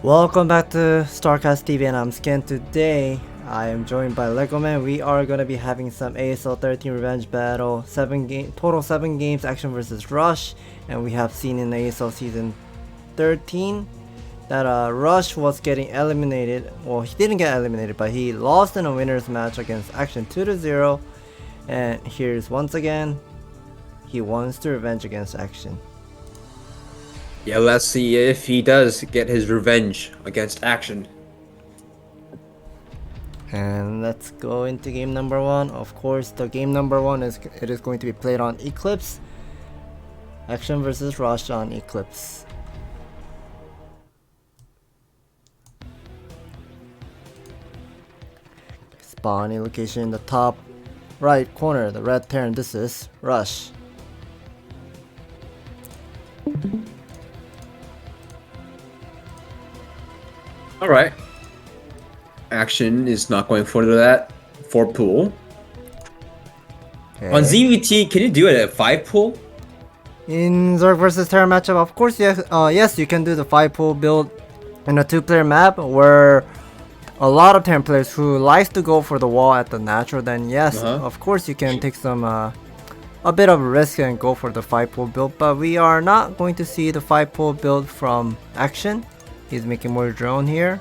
Welcome back to StarCastTV, and I'm Scan. Today I am joined by Legoman. We are going to be having some ASL13 Revenge Battle, total 7 games action versus Rush. And we have seen in ASL Season 13 that Rush was getting eliminated. Well, he didn't get eliminated, but he lost in a winner's match against Action 2-0. And here's once again, he wants to revenge against Action. Yeah, let's see if he does get his revenge against Action. And let's go into game number 1. Of course, the game number 1 is going to be played on Eclipse. Action versus Rush on Eclipse. Spawning location in the top right corner, the red Terran. This is Rush. Alright. Action is not going for that 4 pool. Okay. On ZVT, can you do it at 5 pool? In Zerg versus Terra matchup, of course, yes, you can do the 5 pool build in a 2-player map where a lot of Terran players who likes to go for the wall at the natural, then yes, of course you can take some a bit of risk and go for the 5 pool build, but we are not going to see the 5 pool build from Action. He's making more drone here.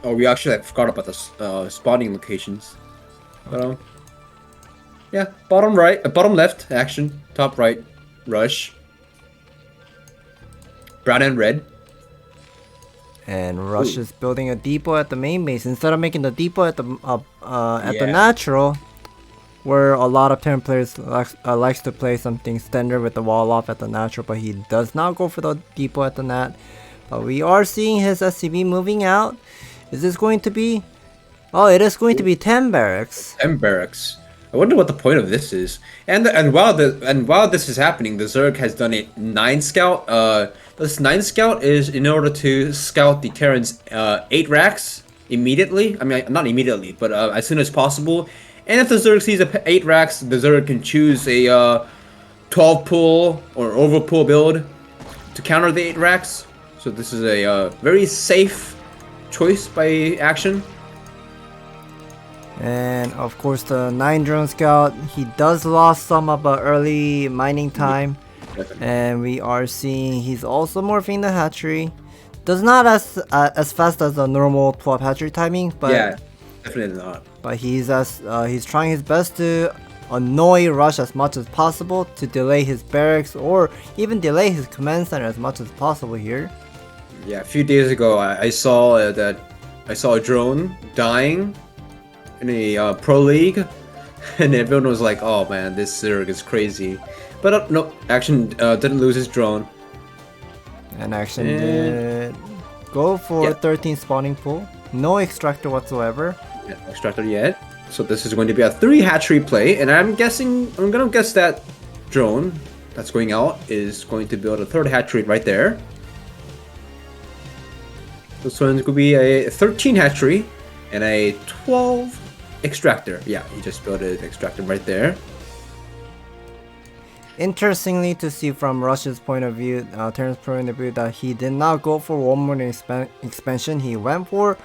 Oh, we actually forgot about the spawning locations. But, yeah, bottom right, bottom left, Action. Top right, Rush. Brown and red. And Rush is building a depot at the main base instead of making the depot at the natural, where a lot of Terran players likes to play something standard with the wall off at the natural, but he does not go for the depot at the nat. But we are seeing his SCV moving out. Is this going to be? Oh, it is going to be 10 barracks. 10 barracks. I wonder what the point of this is. And while this is happening, the Zerg has done a 9 scout. This 9 scout is in order to scout the Terran's 8 racks immediately. I mean, not immediately, but as soon as possible. And if the Zerg sees 8 racks, the Zerg can choose a 12 pull or over pull build to counter the 8 racks. So this is a very safe choice by Action. And of course the 9 drone scout, he does lost some of the early mining time. And we are seeing he's also morphing the hatchery. Does not as fast as the normal 12 hatchery timing, but yeah, definitely not. But he's trying his best to annoy Rush as much as possible to delay his barracks or even delay his command center as much as possible here. Yeah, a few days ago I saw a drone dying in a pro league, and everyone was like, "Oh man, this Zerg is crazy." But no, Action didn't lose his drone. And Action did go for 13 spawning pool. No extractor whatsoever. Yeah, extractor yet. So this is going to be a 3 hatchery play, and I'm gonna guess that drone that's going out is going to build a 3rd hatchery right there. This one's going to be a 13 hatchery and a 12 extractor. Yeah, he just built an extractor right there. Interestingly to see from Rush's point of view, Terran's point of view, that he did not go for one more expansion. He went for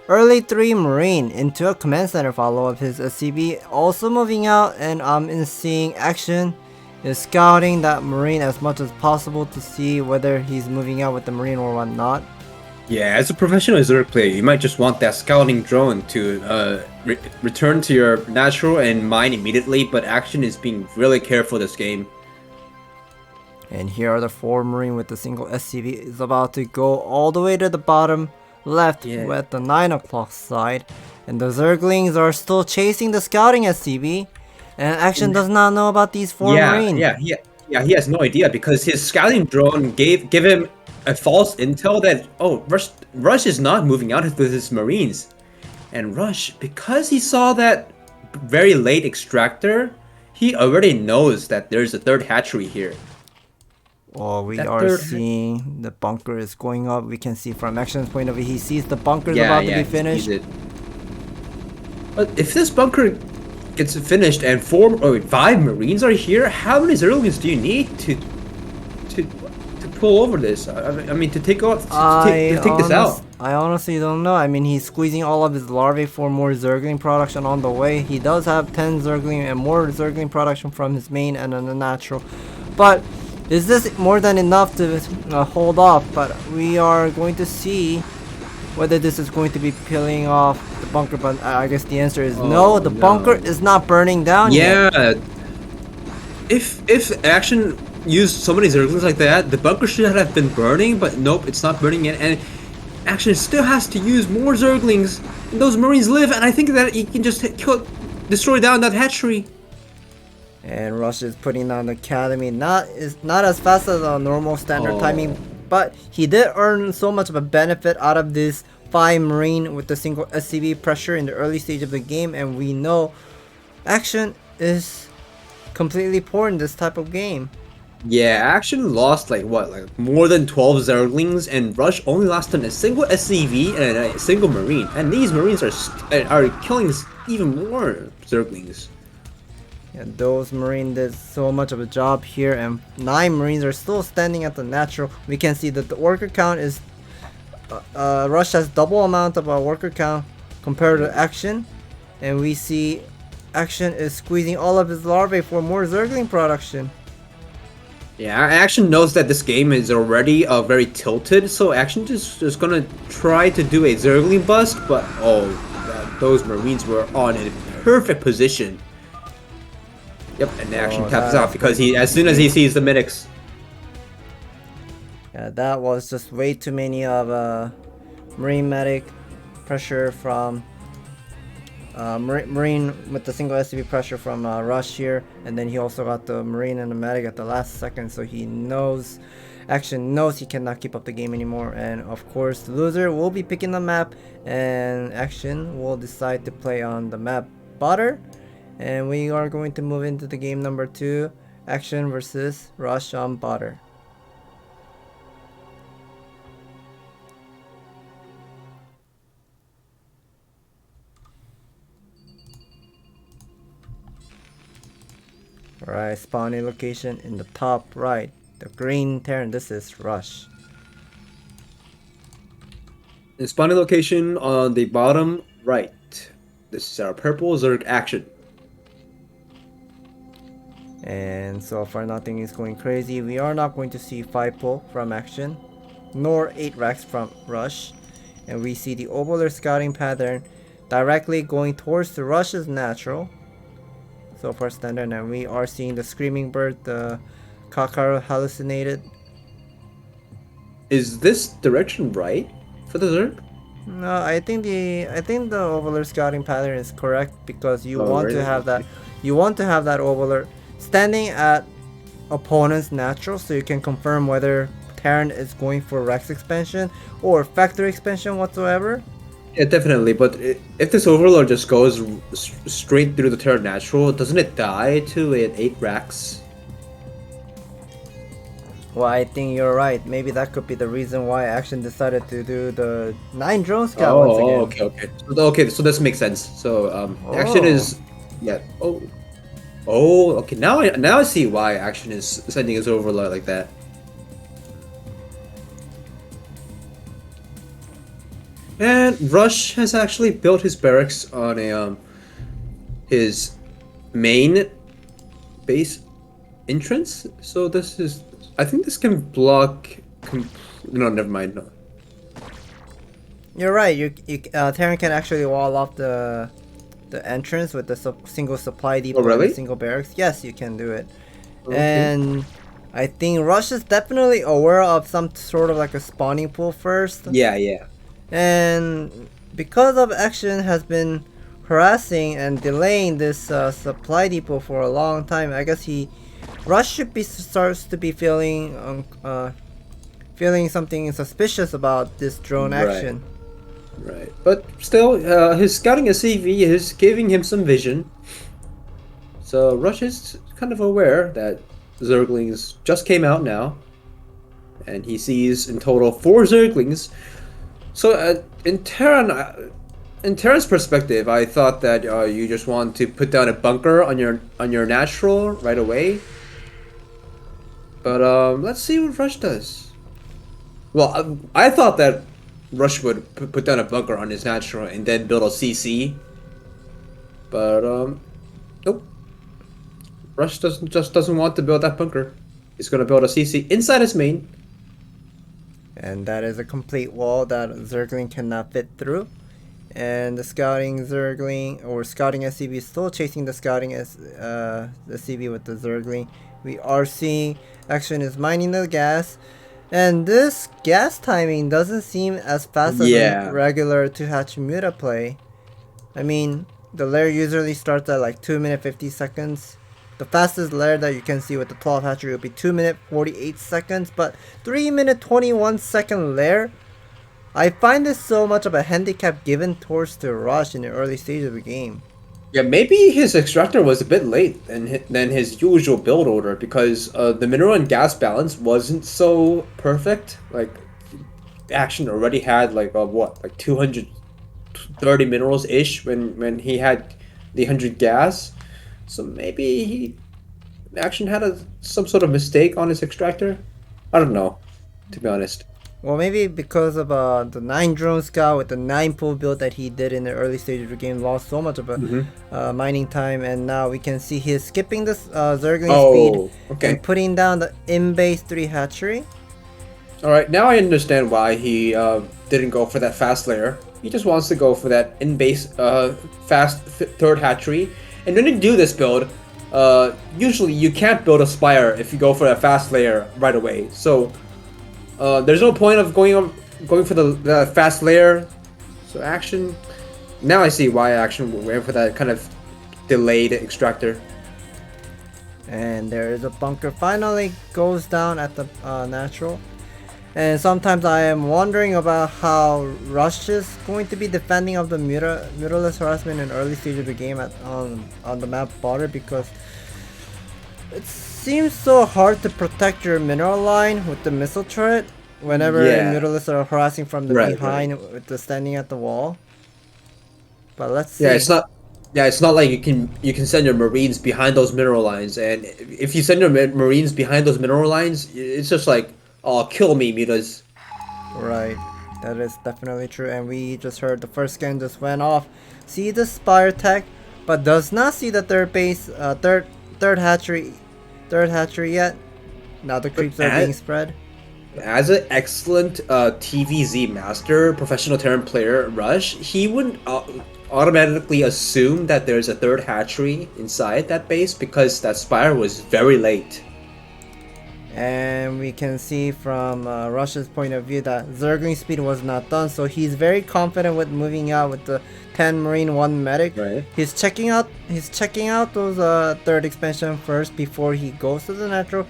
early 3 Marine into a command center follow of his SCV, also moving out, and in seeing Action is scouting that Marine as much as possible to see whether he's moving out with the Marine or whatnot. Yeah, as a professional Zerg player, you might just want that scouting drone to return to your natural and mine immediately, but Action is being really careful this game. And here are the 4 Marine with the single SCV is about to go all the way to the bottom left with the 9 o'clock side. And the Zerglings are still chasing the scouting SCV, and Action does not know about these 4 Marine. Yeah, he has no idea because his scouting drone gave him a false intel that, oh, Rush is not moving out with his Marines. And Rush, because he saw that very late extractor, he already knows that there's a 3rd hatchery here. Well, we are seeing the bunker is going up. We can see from Action's point of view, he sees the bunker is about to be finished. But if this bunker gets finished and 5 Marines are here, how many Zerglings do you need to pull over this? I mean, to take out to take this out. I honestly don't know. I mean, he's squeezing all of his larvae for more Zergling production on the way. He does have 10 Zergling and more Zergling production from his main and then the natural. But is this more than enough to hold off? But we are going to see whether this is going to be peeling off the bunker. But I guess the answer is no. The bunker is not burning down yet. Yeah. If Action used so many Zerglings like that, the bunker should have been burning, but nope, it's not burning yet. And Action still has to use more Zerglings. And those Marines live, and I think that he can just destroy down that hatchery. And Rush is putting down the academy. Not as fast as a normal standard timing, but he did earn so much of a benefit out of this 5 Marine with the single SCV pressure in the early stage of the game, and we know Action is completely poor in this type of game. Yeah, Action lost like more than 12 Zerglings, and Rush only lost on a single SCV and a single Marine. And these Marines are killing even more Zerglings. And those Marines did so much of a job here, and 9 Marines are still standing at the natural. We can see that the worker count is Rush has double amount of a worker count compared to Action, and we see Action is squeezing all of his larvae for more Zergling production. Yeah, Action knows that this game is already very tilted, so Action just gonna try to do a Zergling bust, but those Marines were on a perfect position. Yep, and Action taps out because as soon as he sees the medics. Yeah, that was just way too many of Marine medic pressure from Marine with the single SCV pressure from Rush here, and then he also got the Marine and the medic at the last second, so he knows, Action knows he cannot keep up the game anymore, and of course the loser will be picking the map, and Action will decide to play on the map Butter, and we are going to move into the game number 2, Action versus Rush on Butter. Alright, spawning location in the top right. The green Terran, this is Rush. And spawning location on the bottom right. This is our purple Zerg Action. And so far nothing is going crazy. We are not going to see 5 pull from Action, nor 8 racks from Rush. And we see the ovular scouting pattern directly going towards the Rush's natural. So far standard, and we are seeing the screaming bird, the Kakaro hallucinated. Is this direction right for the Zerg? No, I think the ovular scouting pattern is correct, because you want to have that ovular standing at opponent's natural, so you can confirm whether Terran is going for Rex expansion or factory expansion whatsoever. Yeah, definitely. But if this Overlord just goes straight through the Terra Natural, doesn't it die to an 8 racks? Well, I think you're right. Maybe that could be the reason why Action decided to do the 9 drone scout once again. Okay, so this makes sense. So Action is, yeah. Okay. Now I see why Action is sending his Overlord like that. And Rush has actually built his barracks on a his main base entrance. So this is, I think this can block. No, never mind. No. You're right. Terran can actually wall off the entrance with the single supply depot and the single barracks. Yes, you can do it. Okay. And I think Rush is definitely aware of some sort of like a spawning pool first. Yeah. And because of Action has been harassing and delaying this supply depot for a long time, I guess Rush starts to be feeling something suspicious about this drone action. Right, but still, his scouting SCV is giving him some vision. So Rush is kind of aware that Zerglings just came out now, and he sees in total 4 Zerglings. So in Terran's perspective, I thought that you just want to put down a bunker on your natural right away. But let's see what Rush does. Well, I thought that Rush would put down a bunker on his natural and then build a CC, but nope. Rush doesn't want to build that bunker. He's gonna build a CC inside his main. And that is a complete wall that Zergling cannot fit through. And the scouting Zergling or scouting SCV is still chasing the scouting the SCV with the Zergling. We are seeing Action is mining the gas. And this gas timing doesn't seem as fast as a regular 2-hatch muta play. I mean, the lair usually starts at like 2 minute 50 seconds. The fastest lair that you can see with the 12 hatchery will be 2 minute 48 seconds, but 3 minute 21 second lair. I find this so much of a handicap given towards the Rush in the early stage of the game. Yeah, maybe his extractor was a bit late than his usual build order because the mineral and gas balance wasn't so perfect. Like, Action already had like like 230 minerals ish when he had the 100 gas. So maybe Action had some sort of mistake on his extractor. I don't know, to be honest. Well, maybe because of the 9 drone scout with the 9 pool build that he did in the early stage of the game, lost so much of a mining time, and now we can see he's skipping this Zergling speed and putting down the in-base 3 hatchery. Alright, now I understand why he didn't go for that fast layer. He just wants to go for that in-base fast third hatchery. And when you do this build, usually you can't build a spire if you go for a fast layer right away. So there's no point of going for the fast layer. So Action, now I see why Action went for that kind of delayed extractor. And there is a bunker finally goes down at the natural. And sometimes I am wondering about how Rush is going to be defending of the mutalist harassment in early stage of the game on the map border, because it seems so hard to protect your mineral line with the missile turret whenever mutalists are harassing from the behind with the standing at the wall. But let's see. It's not like you can send your Marines behind those mineral lines, and if you send your Marines behind those mineral lines, it's just like, oh, kill me, mutas. Right, that is definitely true. And we just heard the first scan just went off. See the spire tech, but does not see the third base, third hatchery yet. Now the creeps are being spread. As an excellent TVZ master, professional Terran player, Rush, he wouldn't automatically assume that there's a third hatchery inside that base because that spire was very late. And we can see from Rush's point of view that Zergling speed was not done, so he's very confident with moving out with the 10 Marine, 1 medic. Right. He's checking out those third expansion first before he goes to the natural.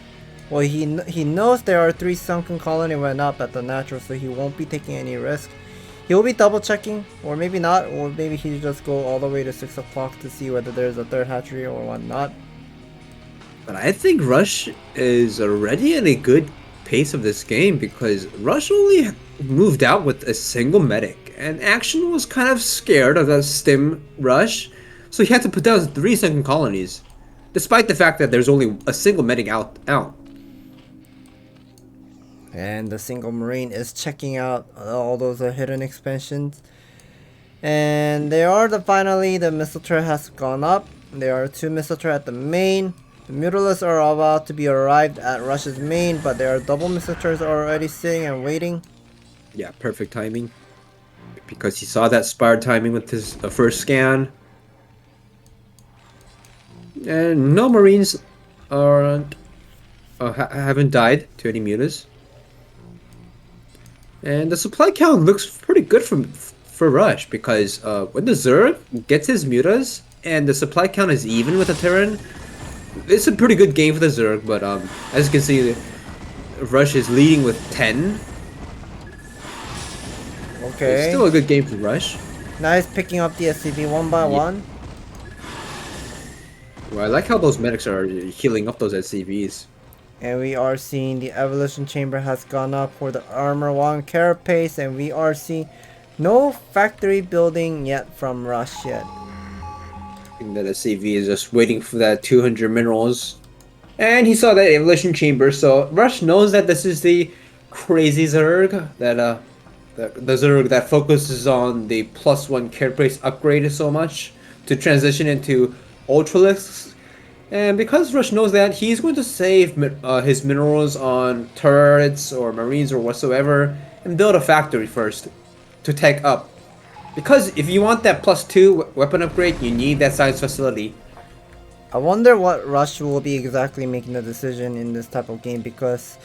Well, he knows there are 3 sunken colony went up at the natural, so he won't be taking any risk. He'll be double checking, or maybe not, or maybe he'll just go all the way to 6 o'clock to see whether there's a third hatchery or whatnot. But I think Rush is already in a good pace of this game because Rush only moved out with a single medic, and Action was kind of scared of that stim Rush, so he had to put down 3 sunken colonies, despite the fact that there's only a single medic out. And the single Marine is checking out all those hidden expansions. And finally the missile turret has gone up. There are 2 missile turrets at the main. The mutalists are about to be arrived at Rush's main, but there are double missile turrets already sitting and waiting. Yeah, perfect timing. Because he saw that spire timing with his first scan. And no Marines haven't died to any mutas. And the supply count looks pretty good for Rush because when the Zerg gets his mutas and the supply count is even with the Terran, it's a pretty good game for the Zerg. But as you can see, Rush is leading with 10. Okay. It's still a good game for Rush. Nice picking up the SCV one by one. Well, I like how those medics are healing up those SCVs. And we are seeing the evolution chamber has gone up for the armor 1 carapace, and we are seeing no factory building yet from Rush yet. And the SCV is just waiting for that 200 minerals. And he saw that evolution chamber, so Rush knows that this is the crazy Zerg the Zerg that focuses on the +1 carapace upgrade so much to transition into Ultralisks. And because Rush knows that, he's going to save his minerals on turrets or marines or whatsoever and build a factory first to tech up. Because if you want that +2 weapon upgrade, you need that science facility. I wonder what Rush will be exactly making the decision in this type of game, because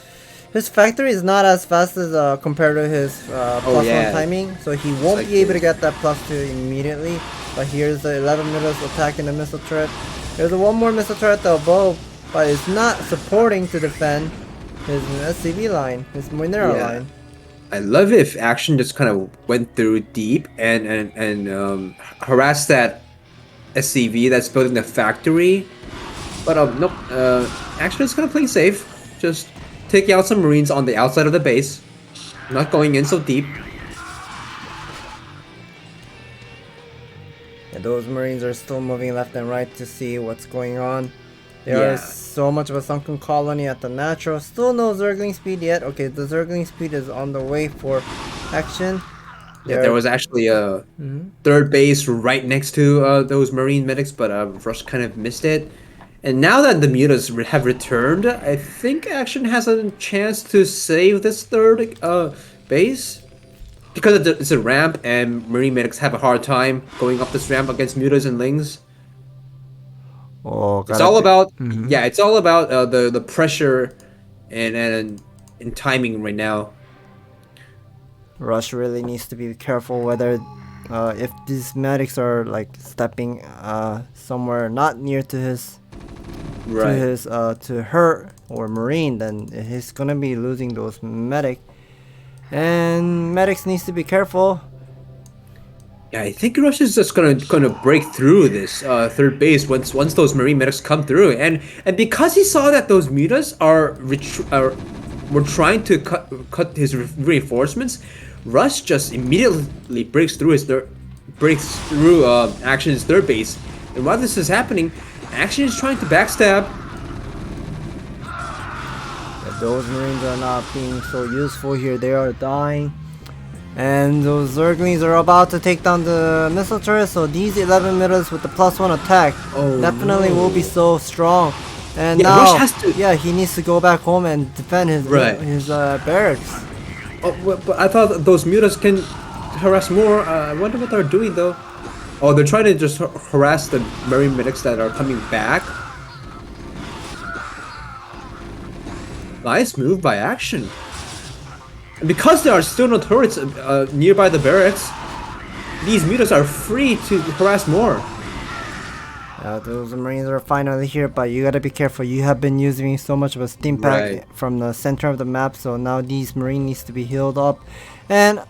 his factory is not as fast as compared to his +1 timing, so he won't be able to get that +2 immediately. But here's the 11 missiles attacking the missile turret. There's one more missile turret above, but it's not supporting to defend his SCV line, his mineral line. I love it if Action just kind of went through deep and harassed that SCV that's building the factory. But nope, Action is kind of playing safe, just taking out some marines on the outside of the base, not going in so deep. And those marines are still moving left and right to see what's going on. There is so much of a sunken colony at the natural. Still no Zergling speed yet. Okay, the Zergling speed is on the way for Action. Yeah, there was actually a third base right next to those marine medics, but Rush kind of missed it. And now that the mutas have returned, I think Action has a chance to save this third base. Because it's a ramp and marine medics have a hard time going up this ramp against mutas and lings. Oh, it's all about it's all about the pressure and timing right now. Rush really needs to be careful whether if these medics are like stepping somewhere not near to his to her or marine, then he's gonna be losing those medic, and medics needs to be careful. Yeah, I think Rush is just gonna break through this third base once those marine medics come through, and because he saw that those mutas were trying to cut his reinforcements, Rush just immediately breaks through Action's third base, and while this is happening, Action is trying to backstab. Those marines are not being so useful here. They are dying. And those Zerglings are about to take down the missile turret, so these 11 middles with the +1 attack definitely will be so strong. And now, Rush has to... he needs to go back home and defend his barracks. Oh, but I thought those mutas can harass more. I wonder what they're doing though. Oh, they're trying to just harass the marine medics that are coming back. Nice move by Action. And because there are still no turrets nearby the barracks, these mutas are free to harass more. Those marines are finally here, but you gotta be careful. You have been using so much of a steam pack from the center of the map, so now these marine needs to be healed up. And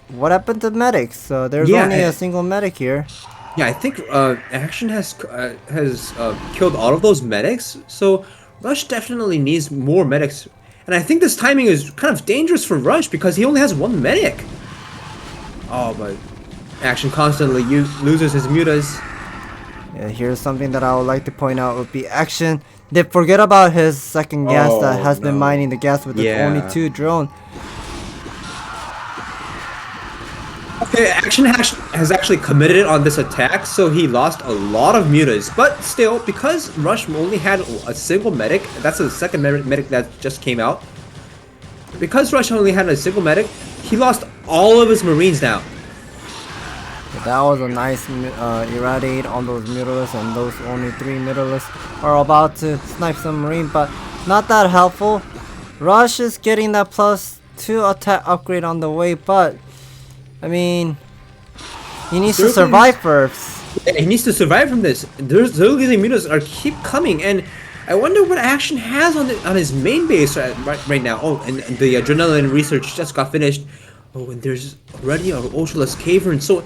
what happened to medics? So there's only a single medic here. Yeah, I think Action has killed all of those medics, so Rush definitely needs more medics. And I think this timing is kind of dangerous for Rush because he only has one medic. Oh, but Action constantly loses his mutas. Yeah, here's something that I would like to point out would be Action did forget about his second gas that has been mining the gas with its only 2 drone. Okay, Action has actually committed on this attack, so he lost a lot of mutas. But still, because Rush only had a single medic, that's the second medic that just came out. Because Rush only had a single medic, he lost all of his marines now. That was a nice irradiate on those mutalists, and those only 3 mutalists are about to snipe some marine, but not that helpful. Rush is getting that +2 attack upgrade on the way, but I mean, he needs to survive first. Yeah, he needs to survive from this. Those mutas keep coming, and I wonder what Action has on his main base right now. Oh, and the adrenaline research just got finished. Oh, and there's already an Ultralisk Cavern. So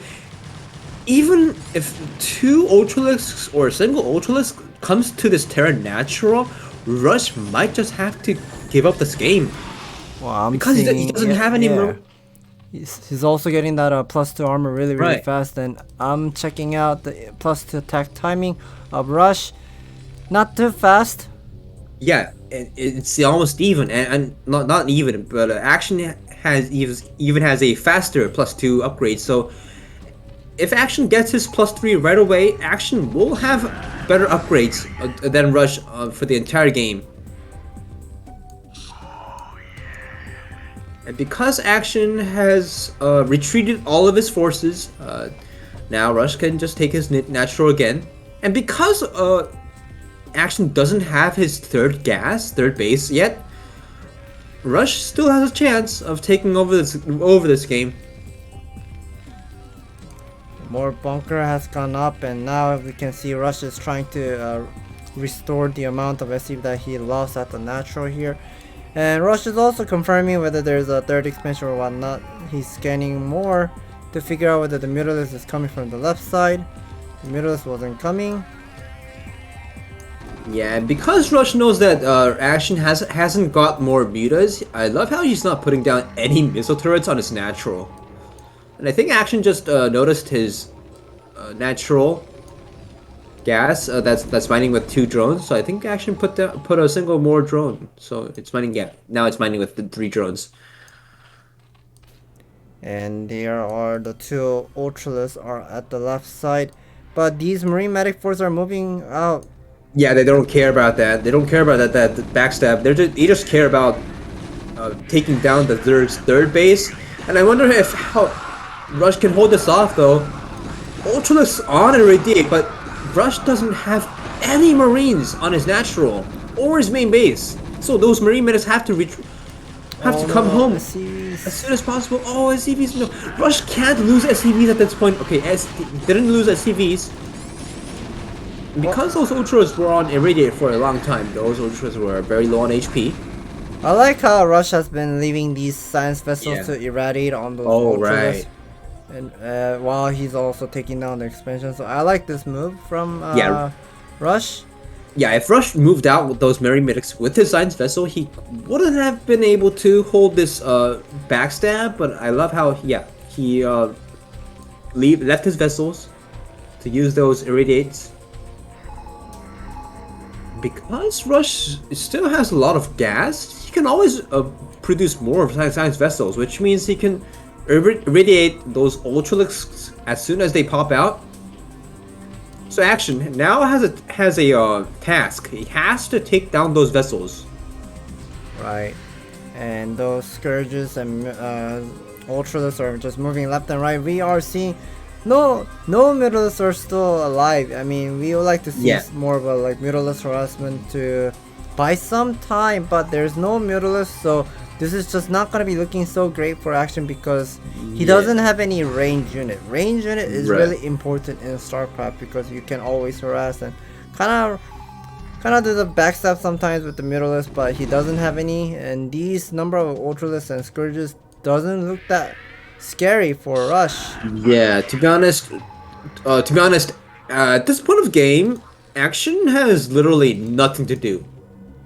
even if 2 Ultralisks or a single Ultralisk comes to this Terra Natural, Rush might just have to give up this game. Well, because he doesn't have any more. He's also getting that +2 armor really fast, and I'm checking out the +2 attack timing of Rush. Not too fast, Yeah, it's almost even, and not even, but Action has even has a faster +2 upgrade. So if Action gets his +3 right away, Action will have better upgrades than Rush for the entire game. And because Action has retreated all of his forces, now Rush can just take his natural again. And because Action doesn't have his third base yet, Rush still has a chance of taking over this game. More bunker has gone up, and now we can see Rush is trying to restore the amount of SC that he lost at the natural here. And Rush is also confirming whether there's a third expansion or whatnot. He's scanning more to figure out whether the Mutalist is coming from the left side. The Mutalist wasn't coming. Yeah, and because Rush knows that Action hasn't got more mutas, I love how he's not putting down any missile turrets on his natural. And I think Action just noticed his natural gas that's mining with 2 drones. So I think Action put a single more drone. So it's mining, yeah. Now it's mining with the 3 drones. And there are the 2 Ultralists are at the left side. But these Marine Medic Forces are moving out. Yeah, they don't care about that. They don't care about that backstab. They just care about taking down the Zerg's third base. And I wonder if how Rush can hold this off though. Ultralisk on Irradiate, but Rush doesn't have any Marines on his natural or his main base. So those Marine medics have to come home as soon as possible. Oh, SCVs, no. Rush can't lose SCVs at this point. Okay, didn't lose SCVs. Because those Ultras were on Irradiate for a long time, those Ultras were very low on HP. I like how Rush has been leaving these science vessels to irradiate on those Ultras. Right. And while he's also taking down the expansion. So I like this move from Rush. Yeah, if Rush moved out with those Marine Medics with his science vessel, he wouldn't have been able to hold this backstab, but I love how, he left his vessels to use those Irradiates. Because Rush still has a lot of gas, he can always produce more science vessels, which means he can irradiate those Ultralisks as soon as they pop out. So Action now has a task. He has to take down those vessels. Right, and those Scourges and Ultralisks are just moving left and right. We are seeing no Mutalisks are still alive. I mean, we would like to see more of a Mutalist harassment to buy some time, but there's no Mutalist, so this is just not going to be looking so great for Action because he doesn't have any range unit. Range unit is really important in StarCraft because you can always harass and kind of do the backstab sometimes with the Mutalist, but he doesn't have any, and these number of Ultralists and Scourges doesn't look that scary for Rush. Yeah, to be honest, at this point of game, Action has literally nothing to do.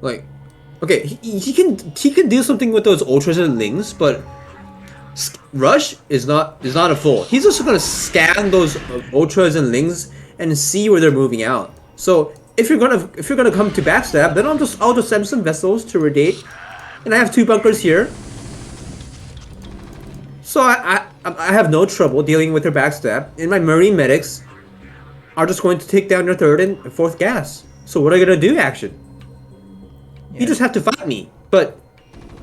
Like, okay, he can do something with those Ultras and Lings, but Rush is not a fool. He's just gonna scan those Ultras and Lings and see where they're moving out. So if you're gonna come to backstab, then I'll just send some vessels to irradiate, and I have 2 bunkers here. So I have no trouble dealing with their backstab, and my Marine medics are just going to take down your 3rd and 4th gas. So what are you gonna do, Action? You just have to fight me. But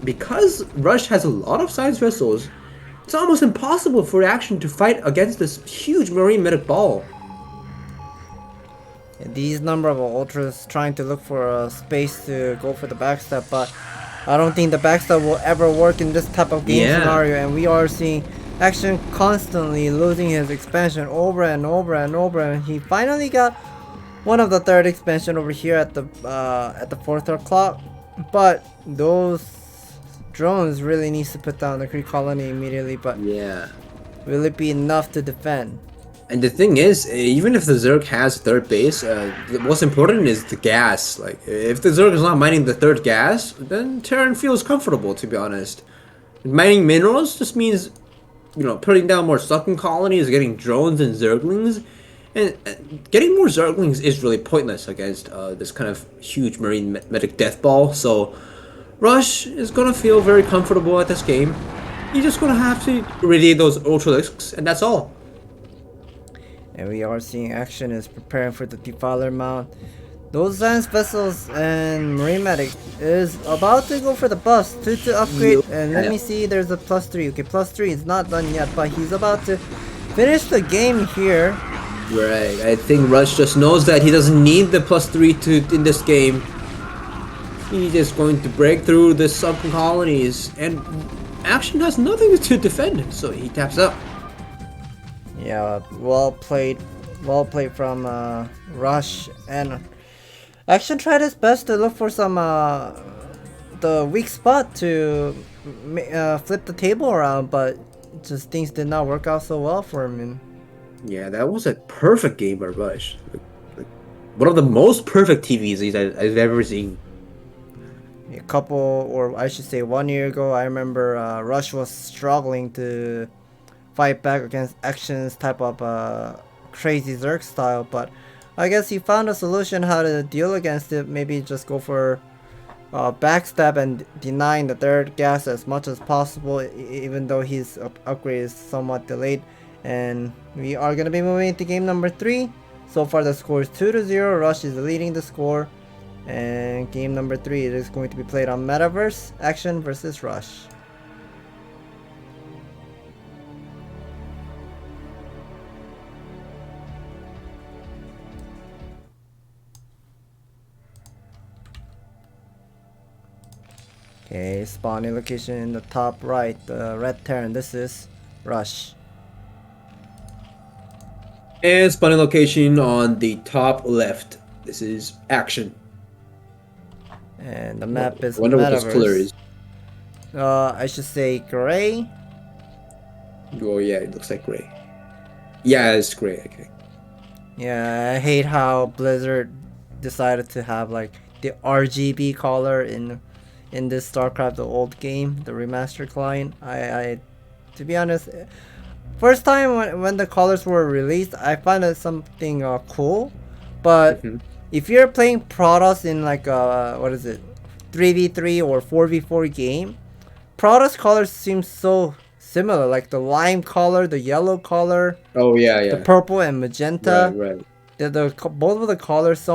because Rush has a lot of science vessels, it's almost impossible for Action to fight against this huge Marine medic ball. These number of Ultras trying to look for a space to go for the backstab, but I don't think the backstab will ever work in this type of game scenario, and we are seeing Action constantly losing his expansion over and over and over, and he finally got one of the 3rd expansion over here at the 4th o'clock, but those drones really needs to put down the Kree colony immediately, but will it be enough to defend? And the thing is, even if the Zerg has 3rd base, the most important is the gas. Like, if the Zerg is not mining the 3rd gas, then Terran feels comfortable, to be honest. Mining minerals just means, putting down more sucking colonies, getting drones and Zerglings, And getting more Zerglings is really pointless against this kind of huge Marine Medic Death Ball. So Rush is gonna feel very comfortable at this game. He's just gonna have to ready those Ultralisks, and that's all. And we are seeing action is preparing for the Defiler mount. Those Lance Vessels and Marine Medic is about to go for the bust to upgrade. And let me see, there's a +3. Okay, +3 is not done yet, but he's about to finish the game here. Right, I think Rush just knows that he doesn't need the +3 in this game. He's just going to break through the sunken colonies, and Action has nothing to defend, so he taps out. Yeah, well played from Rush, and Action tried his best to look for some the weak spot to flip the table around, but just things did not work out so well for him. Yeah, that was a perfect game by Rush. Like, one of the most perfect TVs I've ever seen. A couple, or I should say 1 year ago, I remember Rush was struggling to fight back against Action's type of crazy Zerg style, but I guess he found a solution how to deal against it. Maybe just go for backstab and denying the third gas as much as possible, even though his upgrade is somewhat delayed. And we are going to be moving to game number 3. So far the score is 2-0. Rush is leading the score. And game number 3, it is going to be played on Metaverse. Action versus Rush. Okay, spawning location in the top right, the red Terran. This is Rush. And spawning location on the top left. This is Action. And the map is I wonder what this color Metaverse. is. I should say gray. Oh yeah, it looks like gray. Yeah, it's gray. Okay. Yeah, I hate how Blizzard decided to have like the RGB color in this StarCraft, the old game, the remastered client. I to be honest, first time when the colors were released, I found it something cool, but if you're playing Protoss in like what is it, 3v3 or 4v4 game, Protoss colors seem so similar, like the lime color, the yellow color, Oh yeah, yeah. the purple and magenta. Right. Both of the colors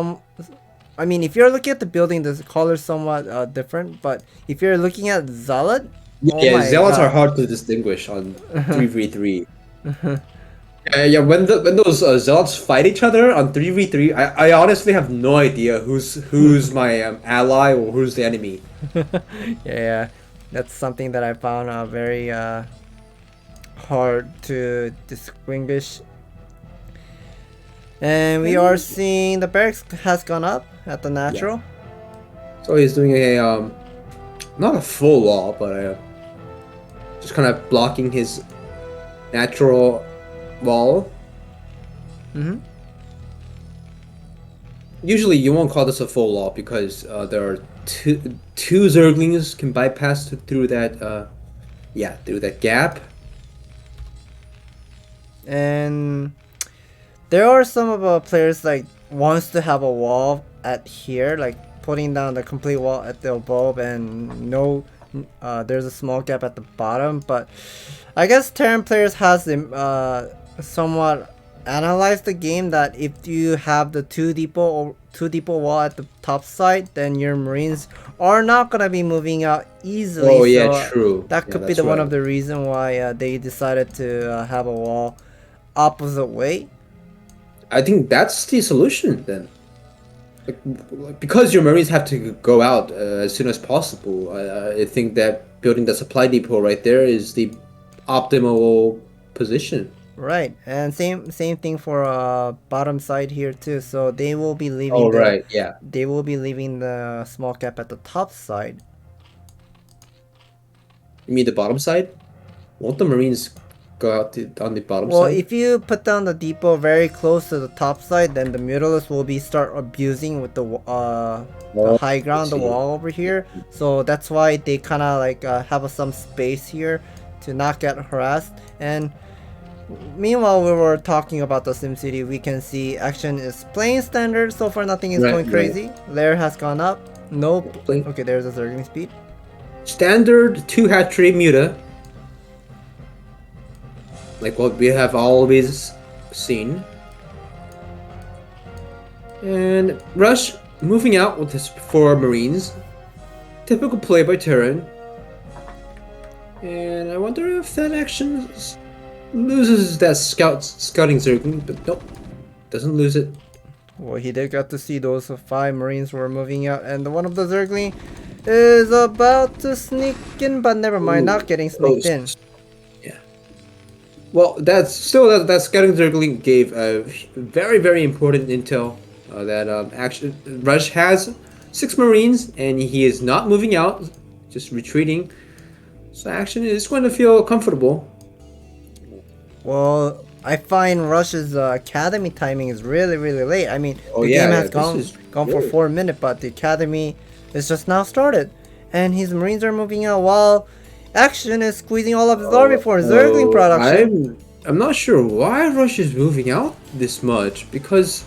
I mean, if you're looking at the building, the colors somewhat different, but if you're looking at Zealot, Yeah, my zealots God. are hard to distinguish on 3v3. Yeah, when those zealots fight each other on 3v3, I honestly have no idea who's my ally or who's the enemy. Yeah, that's something that I found very hard to distinguish. And we are seeing the barracks has gone up at the natural. So he's doing a not a full wall, but just kind of blocking his natural wall. Usually you won't call this a full wall because there are two Zerglings can bypass through that through that gap. And there are some of our players like wants to have a wall at here, like putting down the complete wall at the above, and no, there's a small gap at the bottom. But I guess Terran players has somewhat analyzed the game that if you have the two depot wall at the top side, then your Marines are not gonna be moving out easily. Oh yeah, so true. that could be one of the reason why they decided to have a wall opposite way. I think that's the solution then. Because your Marines have to go out as soon as possible, I think that building the supply depot right there is the optimal position. Right, and same thing for bottom side here too. So they will be leaving. Oh right, yeah. They will be leaving the small cap at the top side. You mean the bottom side? Won't the Marines go out on the bottom Well, side? if you put down the depot very close to the top side, then the muralists will be start abusing with the high ground, the wall over here. So that's why they kind of like have some space here to not get harassed. And Meanwhile, we were talking about the SimCity. We can see action is playing standard. So far, nothing is Right, going right. crazy. Lair has gone up. Nope. Play- Okay, there's a Zergling speed. Standard 2 hatchery Muta, like what we have always seen. And Rush moving out with his 4 Marines. Typical play by Terran. And I wonder if that action loses that scouting Zergling, but nope, doesn't lose it. Well, he did get to see those 5 Marines were moving out, and one of the Zergling is about to sneak in, but never mind, Ooh, not getting sneaked in. Yeah. Well, that's still that scouting Zergling gave a very important intel that action Rush has 6 Marines and he is not moving out, just retreating. So action is going to feel comfortable. Well, I find Rush's academy timing is really late. I mean, Oh, the yeah, game yeah, has this gone is for really- 4 minutes, but the academy is just now started, and his Marines are moving out while action is squeezing all of his army for Zergling production. I'm not sure why Rush is moving out this much because.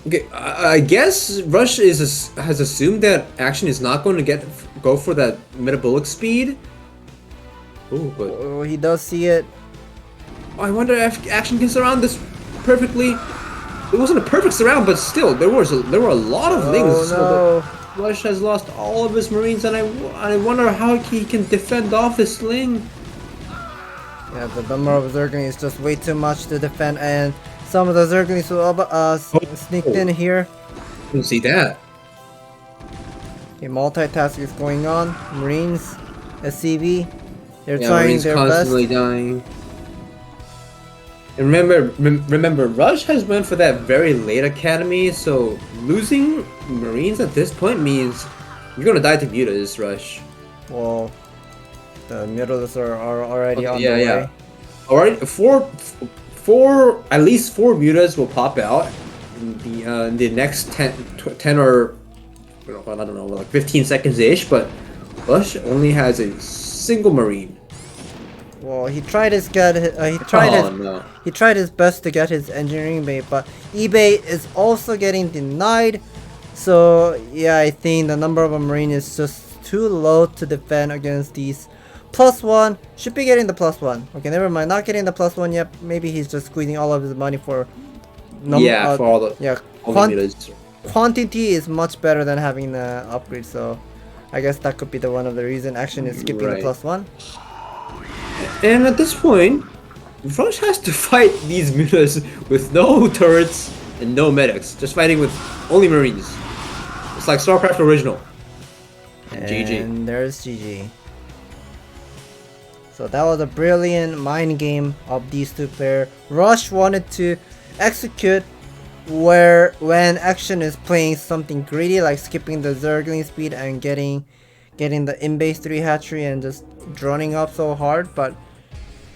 Okay, I guess Rush has assumed that action is not going to go for that metabolic speed. Ooh, but Oh, he does see it. I wonder if action can surround this perfectly. It wasn't a perfect surround, but still, there were a lot of things. Oh So that Rush has lost all of his Marines, and I wonder how he can defend off his sling. Yeah, the number of Zergling is just way too much to defend, and some of the Zerglings sneaked in here. Didn't see that. Okay, multitask is going on. Marines, SCV, they're Yeah, trying Marines their constantly best. dying. And remember, Rush has went for that very late academy, so losing Marines at this point means you're gonna die to mutas, Rush. Well, the middles are already on yeah, the yeah. way. Alright, at least 4 mutas will pop out in the next 10 or I don't know, like 15 seconds ish. But Rush only has a single Marine. Well, he tried his he tried his best to get his engineering bait, but eBay is also getting denied. So yeah, I think the number of a Marine is just too low to defend against these. +1 should be getting the +1. Okay, never mind, not getting the +1 yet. Maybe he's just squeezing all of his money for For all the mutas. Quantity is much better than having the upgrade. So I guess that could be the one of the reason action is skipping Right. the +1. And at this point, Rush has to fight these mutas with no turrets and no medics, just fighting with only Marines. It's like StarCraft Original. GG. And there's GG. So that was a brilliant mind game of these two players. Rush wanted to execute when action is playing something greedy like skipping the Zergling speed and getting the in-base 3 hatchery and just droning up so hard, but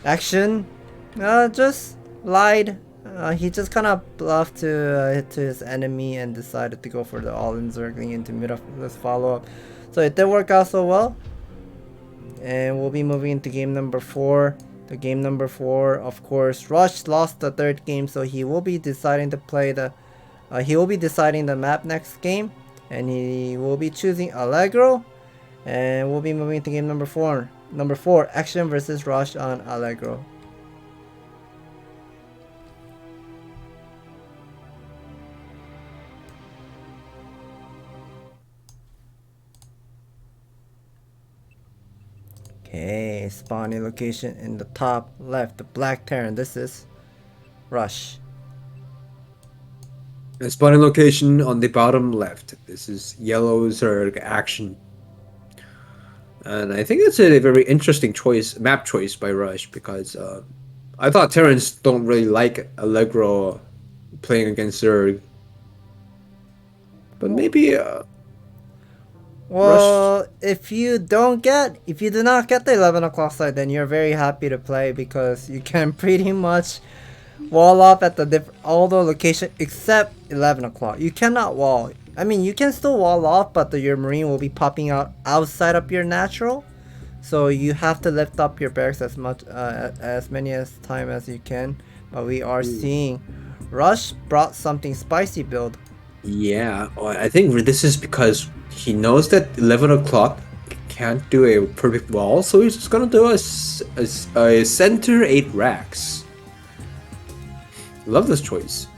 action just lied. He just kind of bluffed to his enemy and decided to go for the all-in Zergling into mid of this follow-up. So it did work out so well. And we'll be moving into game number 4. The game number 4, of course, Rush lost the 3rd game, so he will be deciding to play he will be deciding the map next game, and he will be choosing Allegro. And we'll be moving to game number 4. Number 4, Action versus Rush on Allegro. Okay, spawning location in the top left, the Black Terran. This is Rush. And spawning location on the bottom left. This is Yellow Zerg action. And I think it's a very interesting map choice by Rush, because I thought Terrans don't really like Allegro playing against Zerg. But maybe Well, if you do not get the 11 o'clock side, then you're very happy to play, because you can pretty much wall off at all the location except 11 o'clock. You cannot wall. I mean, you can still wall off, but your Marine will be popping out outside of your natural. So you have to lift up your barracks as much as many as time as you can. But we are seeing Rush brought something spicy build. Yeah, well, I think this is because he knows that 11 o'clock can't do a perfect wall, so he's just gonna do a center 8 racks. Love this choice.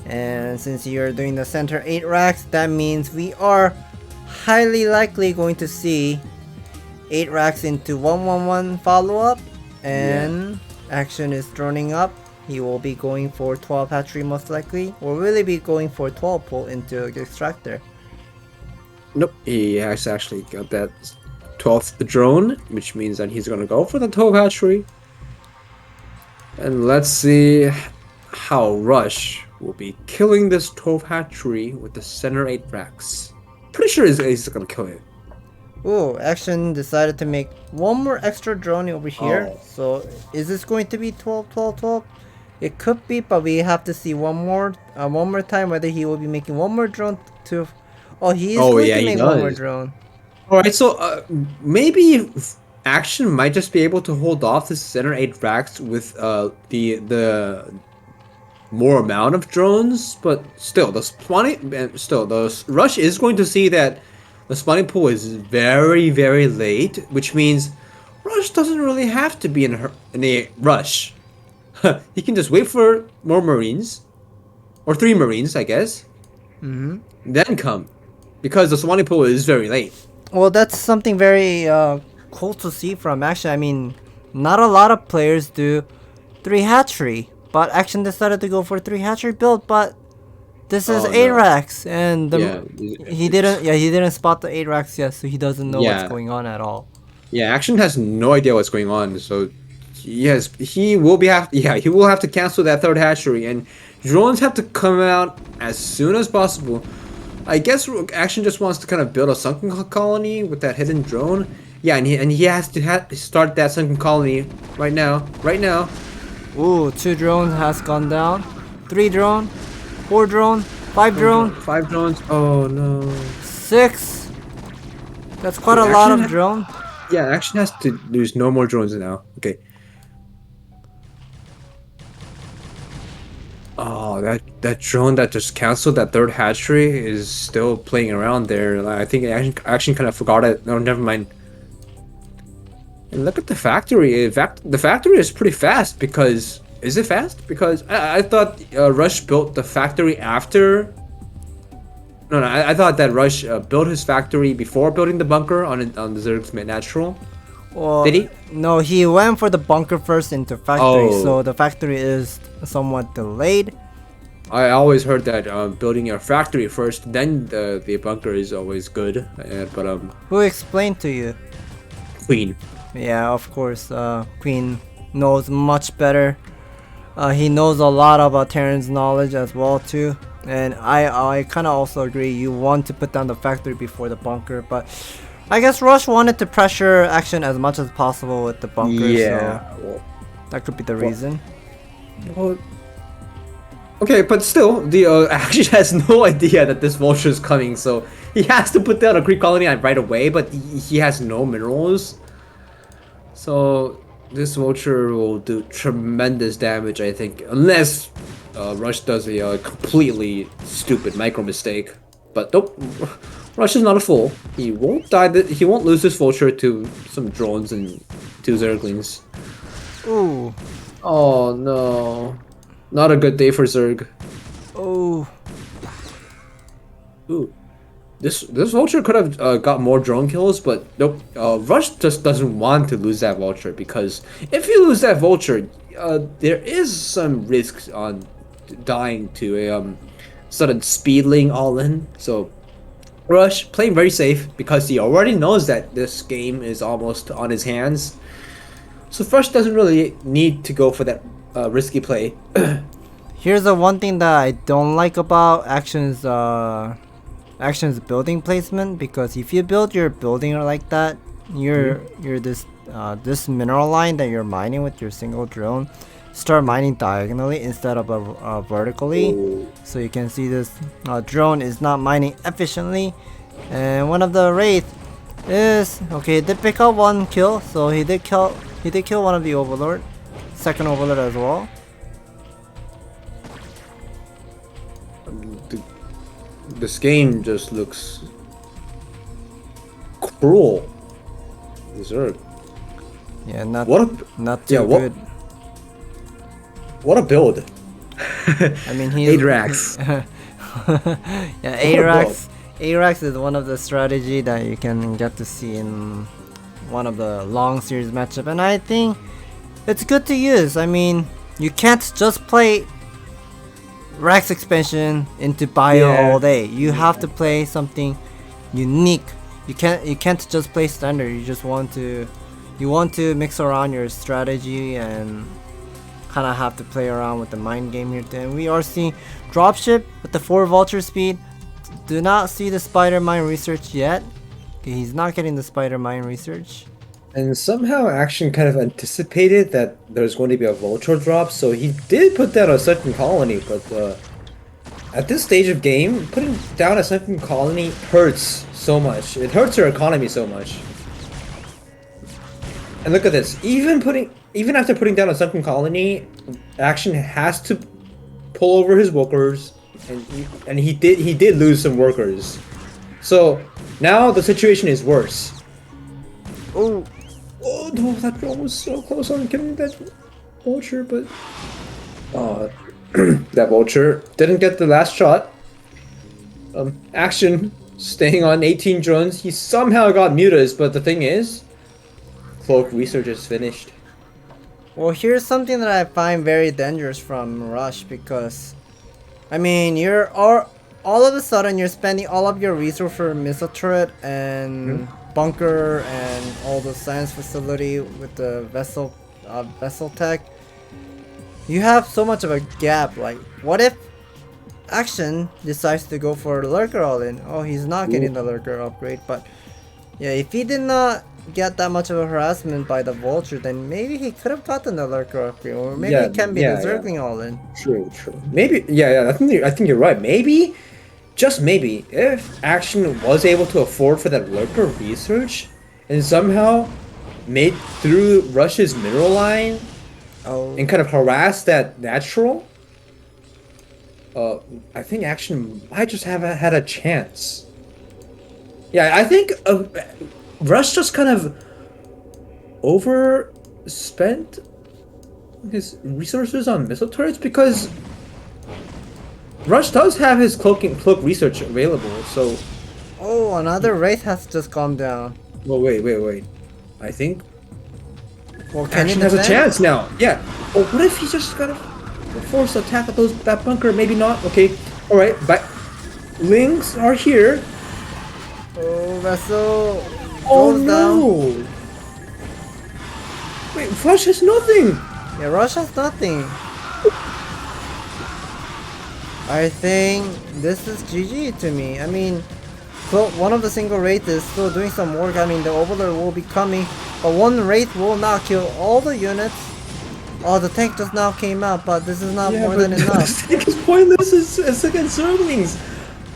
And since you're doing the center 8 racks, that means we are highly likely going to see 8 racks into 1-1-1 follow-up. And Action is droning up. He will be going for 12 hatchery most likely. Will really be going for 12 pull into extractor. Nope, he has actually got that 12th drone, which means that he's gonna go for the 12 hatchery. And let's see how Rush will be killing this 12 hatchery with the center 8 racks. Pretty sure he's gonna kill it. Ooh, Action decided to make one more extra drone over here. Oh. So is this going to be 12, 12, 12? It could be, but we have to see one more time whether he will be making one more drone to. Oh, he is going to make one more drone. All right, so maybe Action might just be able to hold off the center 8 racks with the more amount of drones, but still the Rush is going to see that the spawning pool is very, very late, which means Rush doesn't really have to be in a rush. He can just wait for more Marines, or 3 Marines, I guess. Then come, because the spawning pool is very late. Well, that's something very cool to see from Action. I mean, not a lot of players do 3 hatchery, but Action decided to go for 3 hatchery build. But this is 8 racks, and he didn't spot the 8 racks yet, so he doesn't know what's going on at all. Yeah, Action has no idea what's going on, so yes, he will have to cancel that 3rd hatchery, and drones have to come out as soon as possible. I guess Action just wants to kind of build a sunken colony with that hidden drone. Yeah, and he has to start that sunken colony right now. Ooh, 2 drones has gone down. 3 drone, 4 drone, 5 drone. 5 drones. Oh no. 6. That's quite a lot of drone. Yeah, Action has to lose no more drones now. Okay. Oh, that drone that just canceled that 3rd hatchery is still playing around there. I think Action kind of forgot it. No, never mind. And look at the factory. In fact, the factory is pretty fast because... Is it fast? Because I thought Rush built the factory after... No, I thought that Rush built his factory before building the bunker on the Zerg's natural. Well, did he? No, he went for the bunker first into factory, so the factory is somewhat delayed. I always heard that building your factory first, then the bunker is always good. But who explained to you? Queen. Yeah, of course. Queen knows much better. He knows a lot about Terran's knowledge as well too. And I kind of also agree. You want to put down the factory before the bunker, but I guess Rush wanted to pressure Action as much as possible with the bunker. Yeah, so that could be the reason. Well, okay, but still, the Action has no idea that this vulture is coming, so he has to put down a Greek colony right away. But he has no minerals, so this vulture will do tremendous damage, I think, unless Rush does a completely stupid micro mistake. But nope, Rush is not a fool. He won't die. He won't lose this vulture to some drones and 2 Zerglings. Ooh. Oh no, not a good day for Zerg. Oh. Ooh. This vulture could have got more drone kills, but nope. Rush just doesn't want to lose that vulture, because if you lose that vulture, there is some risk on dying to a sudden speedling all in. So Rush playing very safe because he already knows that this game is almost on his hands. So Rush doesn't really need to go for that risky play. Here's the one thing that I don't like about Action's building placement, because if you build your building like that, you're this mineral line that you're mining with your single drone, start mining diagonally instead of vertically. So you can see this drone is not mining efficiently, and one of the wraith is okay. He did pick up one kill, so he did kill one of the Overlord, second Overlord as well. This game just looks cruel. Zerg. Yeah, not What too good. What a build. I mean, he's 8 racks. Yeah, 8 racks. 8 racks is one of the strategy that you can get to see in one of the long series matchup, and I think it's good to use. I mean, you can't just play racks expansion into bio all day. You have to play something unique. You can't just play standard. You want to mix around your strategy and kind of have to play around with the mind game here too. And we are seeing dropship with the 4 vulture speed. Do not see the spider mine research yet. Okay, he's not getting the spider mine research. And somehow Action kind of anticipated that there's going to be a vulture drop, so he did put down a second colony, but at this stage of game, putting down a second colony hurts so much. It hurts your economy so much. And look at this. Even after putting down a second colony, Action has to pull over his workers, and he did lose some workers. So now the situation is worse. Oh no, that drone was so close on killing that vulture, but that vulture didn't get the last shot. Action staying on 18 drones. He somehow got mutas, but the thing is, cloak research is finished. Well, here's something that I find very dangerous from Rush, because I mean, you're all of a sudden you're spending all of your resource for missile turret and bunker and all the science facility with the vessel tech. You have so much of a gap. Like, what if Action decides to go for lurker all in? Oh, he's not getting the lurker upgrade, but yeah, if he did not get that much of a harassment by the vulture, then maybe he could have gotten the lurker upgrade, or maybe it can be the zergling all in. True. Maybe, yeah. I think you're right. Maybe, just maybe, if Action was able to afford for that lurker research, and somehow made through Rush's mineral line, and kind of harass that natural, I think Action might just have had a chance. Yeah, I think Rush just kind of overspent his resources on missile turrets, because Rush does have his cloak research available, so... Oh, another wraith has just gone down. Well, wait. I think... Well, Action has a chance now. Yeah. Oh, what if he just got a forced attack at that bunker? Maybe not. Okay. Alright, but... Lings are here. Oh, vessel... Oh no! Down. Wait, Rush has nothing! Yeah, Rush has nothing. I think this is GG to me. I mean, so one of the single wraith is still doing some work. I mean, the Overlord will be coming, but one wraith will not kill all the units. Oh, the tank just now came out, but this is not more than enough. This tank is pointless as against zerglings.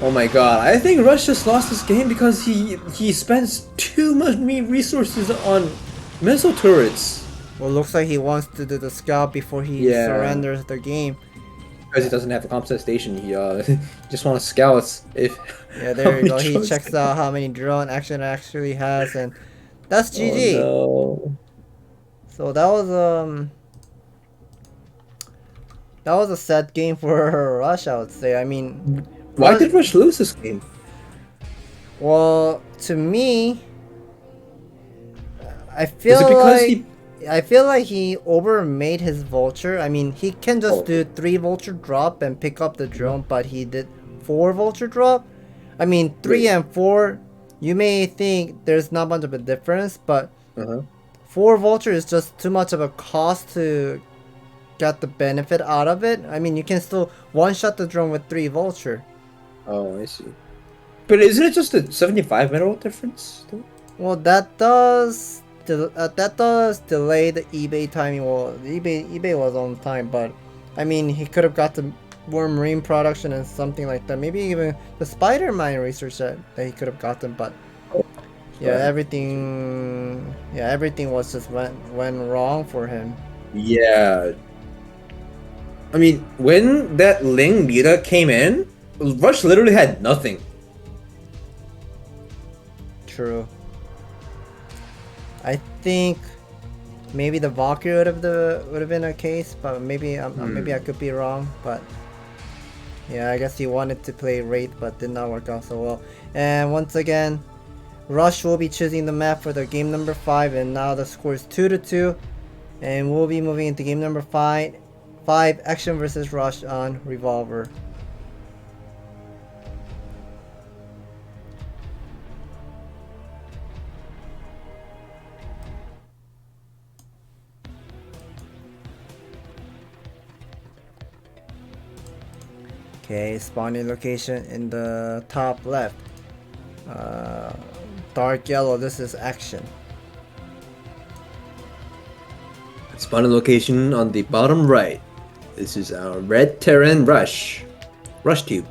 Oh my god, I think Rush just lost this game because he spends too much resources on missile turrets. Well, looks like he wants to do the scout before he surrenders the game. Because he doesn't have a combat station, he just wants scouts. Yeah, there you go. He checks out how many drone Action actually has, and that's GG. Oh, no. So that was a sad game for Rush, I would say. I mean, why did Rush lose this game? Well, to me, I feel like he overmade his vulture. I mean, he can just do 3 vulture drop and pick up the drone, but he did 4 vulture drop. I mean, 3 and 4, you may think there's not much of a difference, but 4 vulture is just too much of a cost to get the benefit out of it. I mean, you can still one-shot the drone with 3 vulture. Oh, I see. But isn't it just a 75 mineral difference, though? Well, that does delay the eBay timing. Well, eBay was on time, but I mean, he could have got the more marine production and something like that. Maybe even the spider mine research that he could have gotten, but Yeah, But everything was just went wrong for him. yeah, I mean, when that Ling Lita came in, Rush literally had nothing. True. I think maybe the Valkyrie would have been a case, but maybe I could be wrong. But yeah, I guess he wanted to play Wraith, but did not work out so well. And once again, Rush will be choosing the map for the game number 5, and now the score is 2-2, and we'll be moving into game number 5, Action versus Rush on Revolver. Okay, spawning location in the top left. Dark yellow, this is Action. Spawning location on the bottom right. This is our red Terran Rush Tube.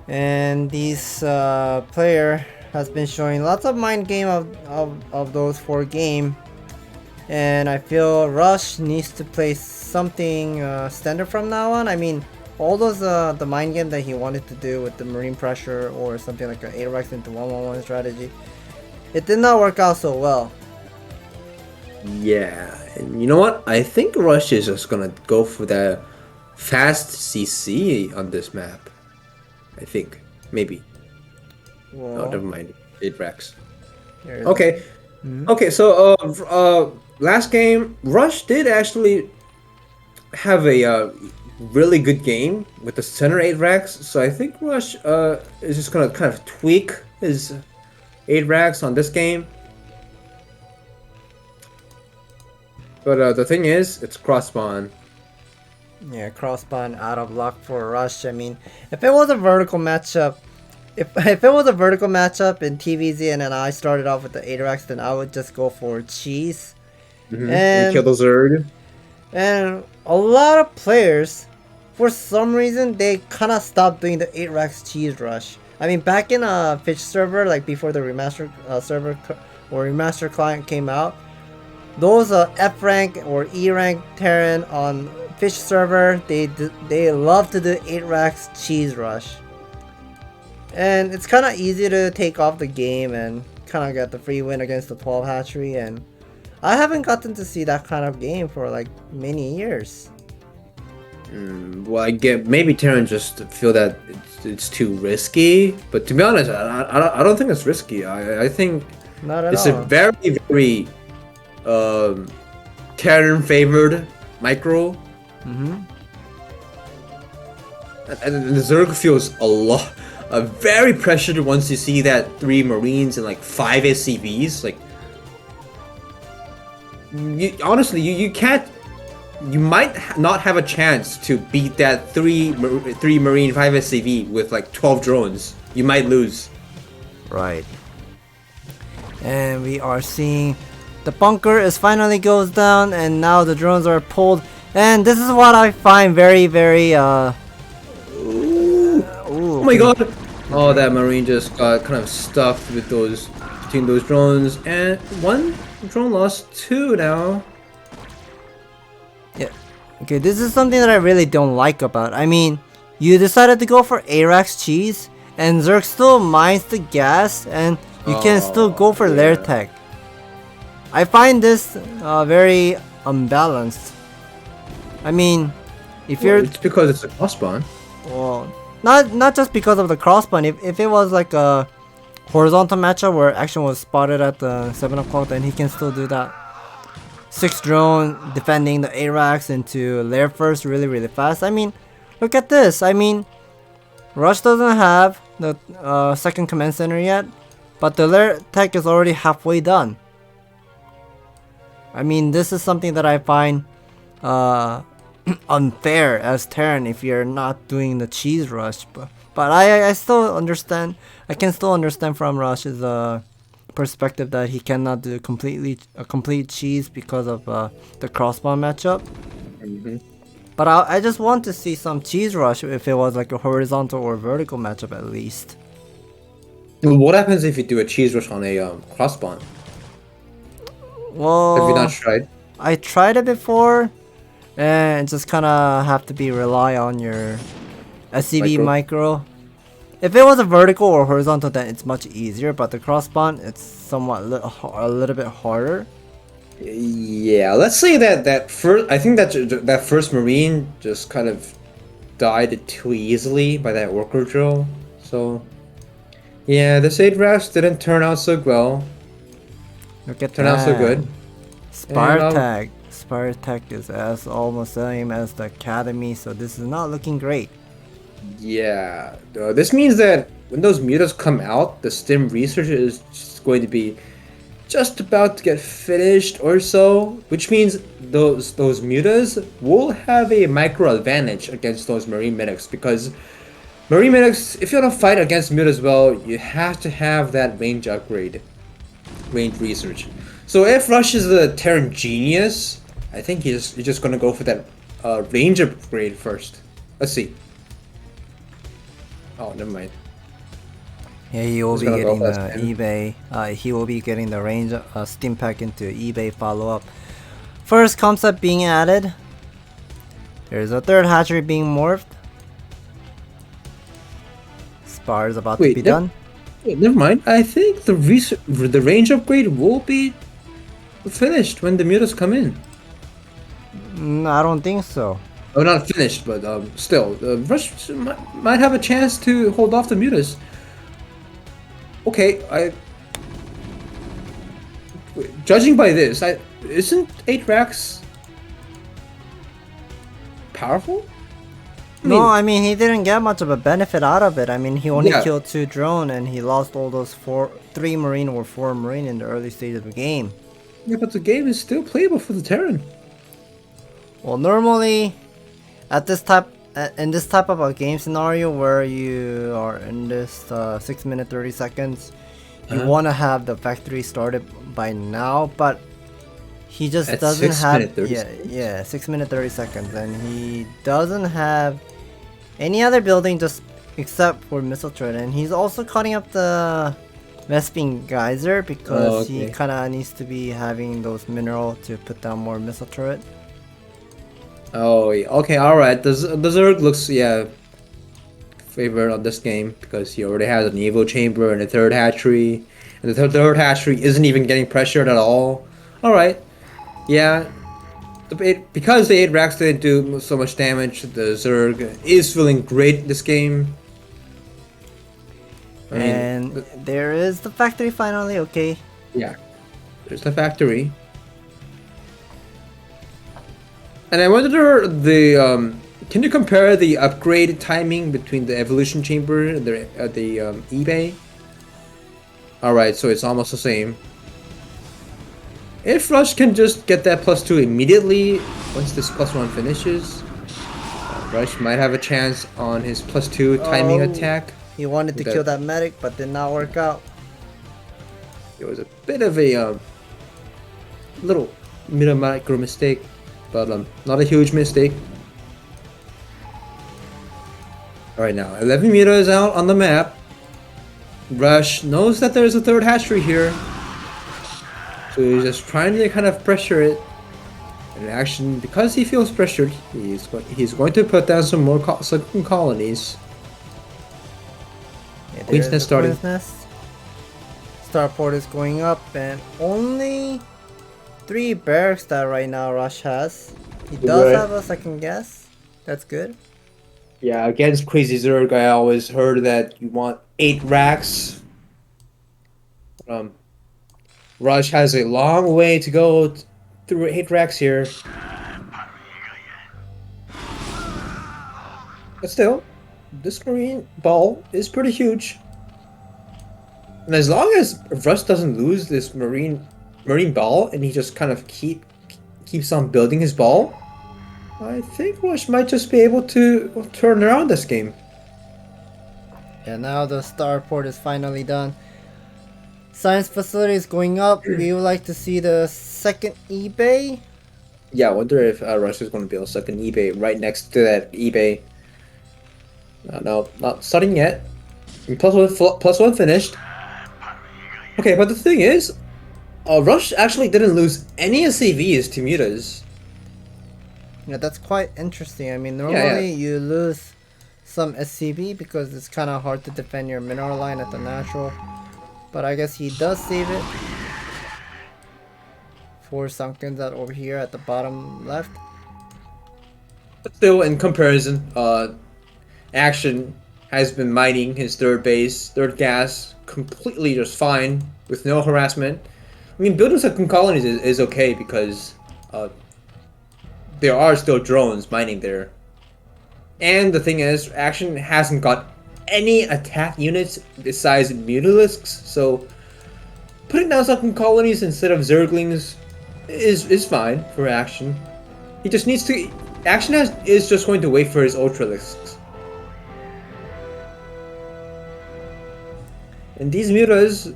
And this player has been showing lots of mind game of those 4 game, and I feel Rush needs to play something standard from now on. I mean, all those the mind game that he wanted to do with the marine pressure or something like an 8-Rex into 1-1-1 strategy, it did not work out so well. Yeah, and you know what? I think Rush is just gonna go for the fast CC on this map. I think maybe. Well, Oh, never mind. 8-Rex. there's Okay. Okay, so last game, Rush did actually have a really good game with the center 8-Rex, so I think Rush is just gonna kind of tweak his 8-Rex on this game. But the thing is, it's cross spawn. Yeah, cross spawn out of luck for Rush. I mean, if it was a vertical matchup, if it was a vertical matchup in TVZ and then I started off with the 8-Rex, then I would just go for cheese. And kill the Zerg. And a lot of players, for some reason, they kind of stopped doing the 8-Rex cheese rush. I mean, back in a Fish server, like before the remastered server or remastered client came out, those F rank or E rank Terran on Fish server, they love to do 8-Rex cheese rush. And it's kind of easy to take off the game and kind of get the free win against the 12 hatchery, and I haven't gotten to see that kind of game for like many years. Well, I get maybe Terran just feel that it's too risky, but to be honest, I don't think it's risky. I think Not at it's all. a very, very Terran favored micro. And the Zerg feels very pressured once you see that 3 Marines and like 5 SCVs. Like, honestly, you can't. You might not have a chance to beat that 3 Marine 5 SCV with like 12 drones. You might lose. Right. And we are seeing the bunker is finally goes down, and now the drones are pulled. And this is what I find very, very Oh my god! Oh, that Marine just got kind of stuffed with between those drones, and 1 drone lost 2 now. Yeah. Okay, this is something that I really don't like about. I mean, you decided to go for Arax cheese, and Zerg still mines the gas, and you can still go for lair tech. I find this very unbalanced. I mean, if you're... It's because it's a cross spawn. Well, not just because of the crossbun. If it was like a horizontal matchup where Action was spotted at the 7 o'clock, then he can still do that. 6 drone defending the ARAX into lair first really, really fast. I mean, look at this. I mean, Rush doesn't have the second command center yet, but the lair tech is already halfway done. I mean, this is something that I find unfair as Terran if you're not doing the cheese rush, but I still understand. I can still understand from Rush's perspective that he cannot do a complete cheese because of the crossbar matchup. But I just want to see some cheese rush if it was like a horizontal or vertical matchup at least. What happens if you do a cheese rush on a crossbond? Have you not Well, tried? I tried it before, and just kind of have to be rely on your SCV Micro? micro. If it was a vertical or horizontal, then it's much easier, but the crossbond, it's somewhat a little bit harder. Yeah, let's say that first. I think that first Marine just kind of died too easily by that worker drill. So yeah, this 8 rafts didn't turn out so well. Look at Turn out so that. good. And Spartak is as almost same as the Academy, so this is not looking great. yeah, this means that when those mutas come out, the stim research is just going to be just about to get finished or so, which means those mutas will have a micro advantage against those marine medics because marine medics, if you want to fight against mutas well, you have to have that range upgrade, range research. So if Rush is the Terran genius, I think you're just gonna go for that range upgrade first. Let's see. Oh, never mind. Yeah, he will Just be gonna go getting for the that scan. eBay. He will be getting the range Steam Pack into eBay follow-up. First concept being added. There's a third hatchery being morphed. Spar is about to be done. Wait, never mind. I think the range upgrade will be finished when the mutas come in. I don't think so. Oh, not finished, but still, Rush might have a chance to hold off the mutas. Okay, judging by this, isn't 8 racks powerful? No, I mean he didn't get much of a benefit out of it. I mean he only Yeah. killed 2 drone and he lost all those 3 marine or 4 marine in the early stage of the game. Yeah, but the game is still playable for the Terran. Well, normally at this type in this type of a game scenario where you are in this 6 minute 30 seconds, you want to have the factory started by now, but he just At doesn't 6 have minute 30 seconds? 6 minute 30 seconds, and he doesn't have any other building just except for missile turret, and he's also cutting up the Vespine geyser because he okay. kind of needs to be having those mineral to put down more missile turret. Oh, yeah. Okay, alright. The Zerg looks, yeah, favored on this game because he already has an Evo chamber and a third hatchery. And the third hatchery isn't even getting pressured at all. Alright, yeah. Because the 8 racks didn't do so much damage, the Zerg is feeling great this game. I mean, And there is the factory finally, okay. yeah, there's the factory. And I wonder can you compare the upgrade timing between the evolution chamber and the eBay? All right, so it's almost the same. If Rush can just get that +2 immediately once this +1 finishes, Rush might have a chance on his +2 timing attack. He wanted to kill that medic, but did not work out. It was a bit of a little micro mistake, but not a huge mistake. Alright, now 11 meters out on the map. Rush knows that there's a third hatchery here, so he's just trying to kind of pressure it. And action, because he feels pressured, he's going to put down some more second colonies. Yeah, Queen's there's Nest the starting. Queen's Nest. Starport is going up, and only 3 barracks that right now Rush has. He does Right. have a second guess. That's good. Yeah, against Crazy Zerg, I always heard that you want 8 racks. Rush has a long way to go through 8 racks here. But still, this marine ball is pretty huge. And as long as Rush doesn't lose this marine ball and he just kind of keeps on building his ball, I think Rush might just be able to turn around this game. Yeah, now the starport is finally done. Science facility is going up. We would like to see the second eBay. Yeah, I wonder if Rush is going to build a second eBay right next to that eBay. No, not starting yet. Plus one finished. Okay, but the thing is, Rush actually didn't lose any SCVs to mutas. Yeah, that's quite interesting. I mean, Yeah, yeah. normally you lose some SCV because it's kind of hard to defend your mineral line at the natural. But I guess he does save it. 4 Sunken's out over here at the bottom left. But still, in comparison, Action has been mining his third base, third gas, completely just fine with no harassment. I mean, building second colonies is okay because there are still drones mining there. And the thing is, Action hasn't got any attack units besides Mutalisks, so putting down second colonies instead of Zerglings is fine for Action. He just needs to. Action is just going to wait for his Ultralisks. And these mutas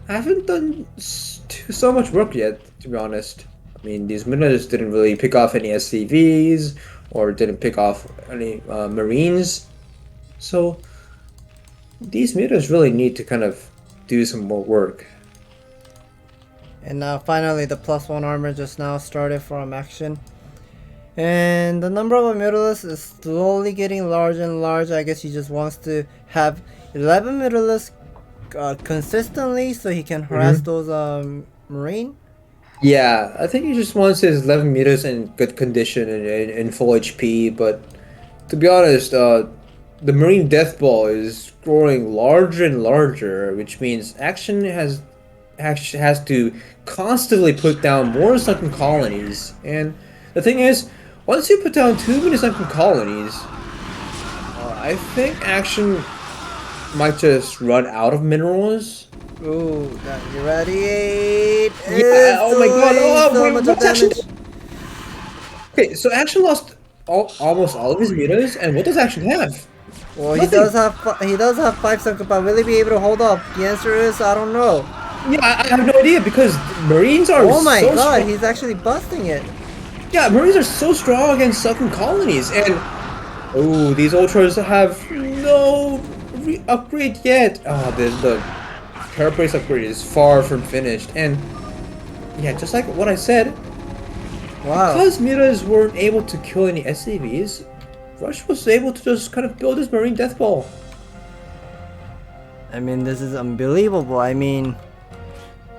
haven't done so much work yet, to be honest. I mean, these mutas didn't really pick off any SCVs or didn't pick off any Marines. So these mutas really need to kind of do some more work. And now finally the +1 armor just now started from Action. And the number of Mutalisks is slowly getting larger and larger. I guess he just wants to have 11 Mutalisks consistently so he can harass those Marine. Yeah, I think he just wants his 11 meters in good condition and in full HP, but to be honest, the Marine Death Ball is growing larger and larger, which means Action has to constantly put down more sunken colonies. And the thing is, once you put down too many sunken colonies, I think Action might just run out of minerals. Ooh, that irradiate! Yeah, oh my god, So wait, much what's damage. Action? Okay, so Action lost almost all of his meters, and what does Action have? Well, Nothing. he does have 5 sunken, but will he be able to hold up? The answer is I don't know. Yeah, I have no idea because Marines are Oh my so god, strong. he's actually busting it. Yeah, Marines are so strong against sunken colonies, and oh, these ultras have no upgrade yet. Oh, the Carapace upgrade is far from finished, and yeah, just like what I said, Wow. because mutas weren't able to kill any SCVs, Rush was able to just kind of build his Marine Death Ball. I mean, this is unbelievable. I mean,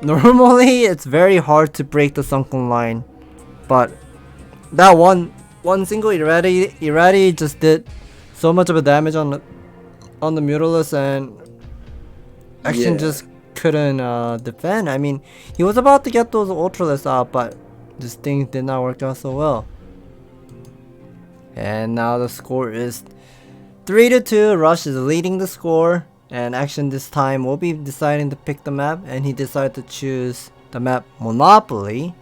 normally it's very hard to break the sunken line, but that one single Irradi just did so much of a damage on the Mutalisk, and Action Yeah. just couldn't defend. I mean, he was about to get those Ultralisks out, but just things did not work out so well. And now the score is 3-2. Rush is leading the score, and Action this time will be deciding to pick the map, and he decided to choose the map Monopoly.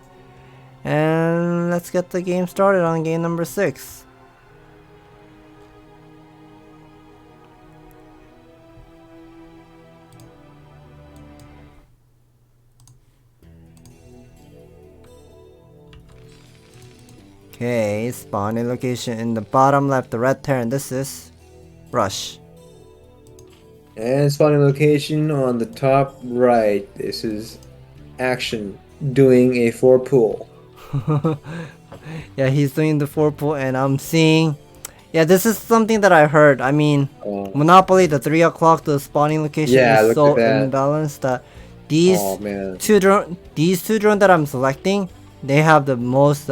And let's get the game started on game number 6. Okay, spawning location in the bottom left, the red Terran. This is Rush. And spawning location on the top right. This is Action doing a 4 pool. Yeah, he's doing the 4 pool, and I'm seeing. Yeah, this is something that I heard. I mean, Monopoly, the 3 o'clock, the spawning location Yeah, is look so at that. imbalanced that these Oh man. two drones that I'm selecting, they have the most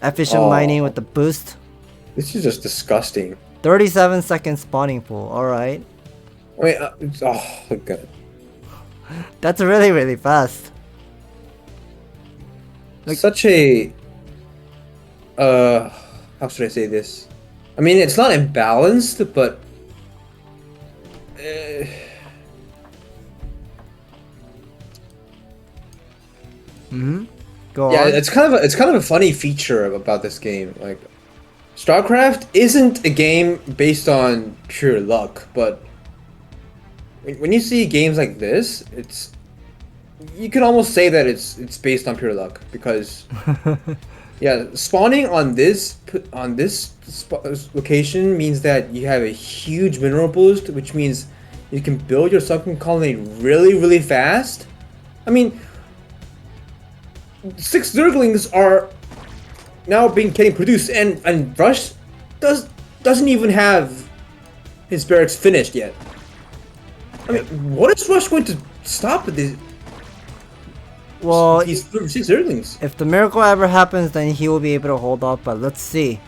efficient Oh. mining with the boost. This is just disgusting. 37-second spawning pool. All right, Wait, oh god. that's really fast. Like- Such a how should I say this? I mean, it's not imbalanced, but Go yeah, on. it's kind of a funny feature about this game. Like, StarCraft isn't a game based on pure luck, but when you see games like this, you can almost say that it's based on pure luck because yeah, spawning on this location means that you have a huge mineral boost, which means you can build your sunken colony really fast. I mean, 6 Zerglings are now getting produced, and Rush doesn't even have his barracks finished yet. I mean, what is Rush going to stop with these? Well, These 6 Zerglings. if the miracle ever happens, then he will be able to hold up. But let's see.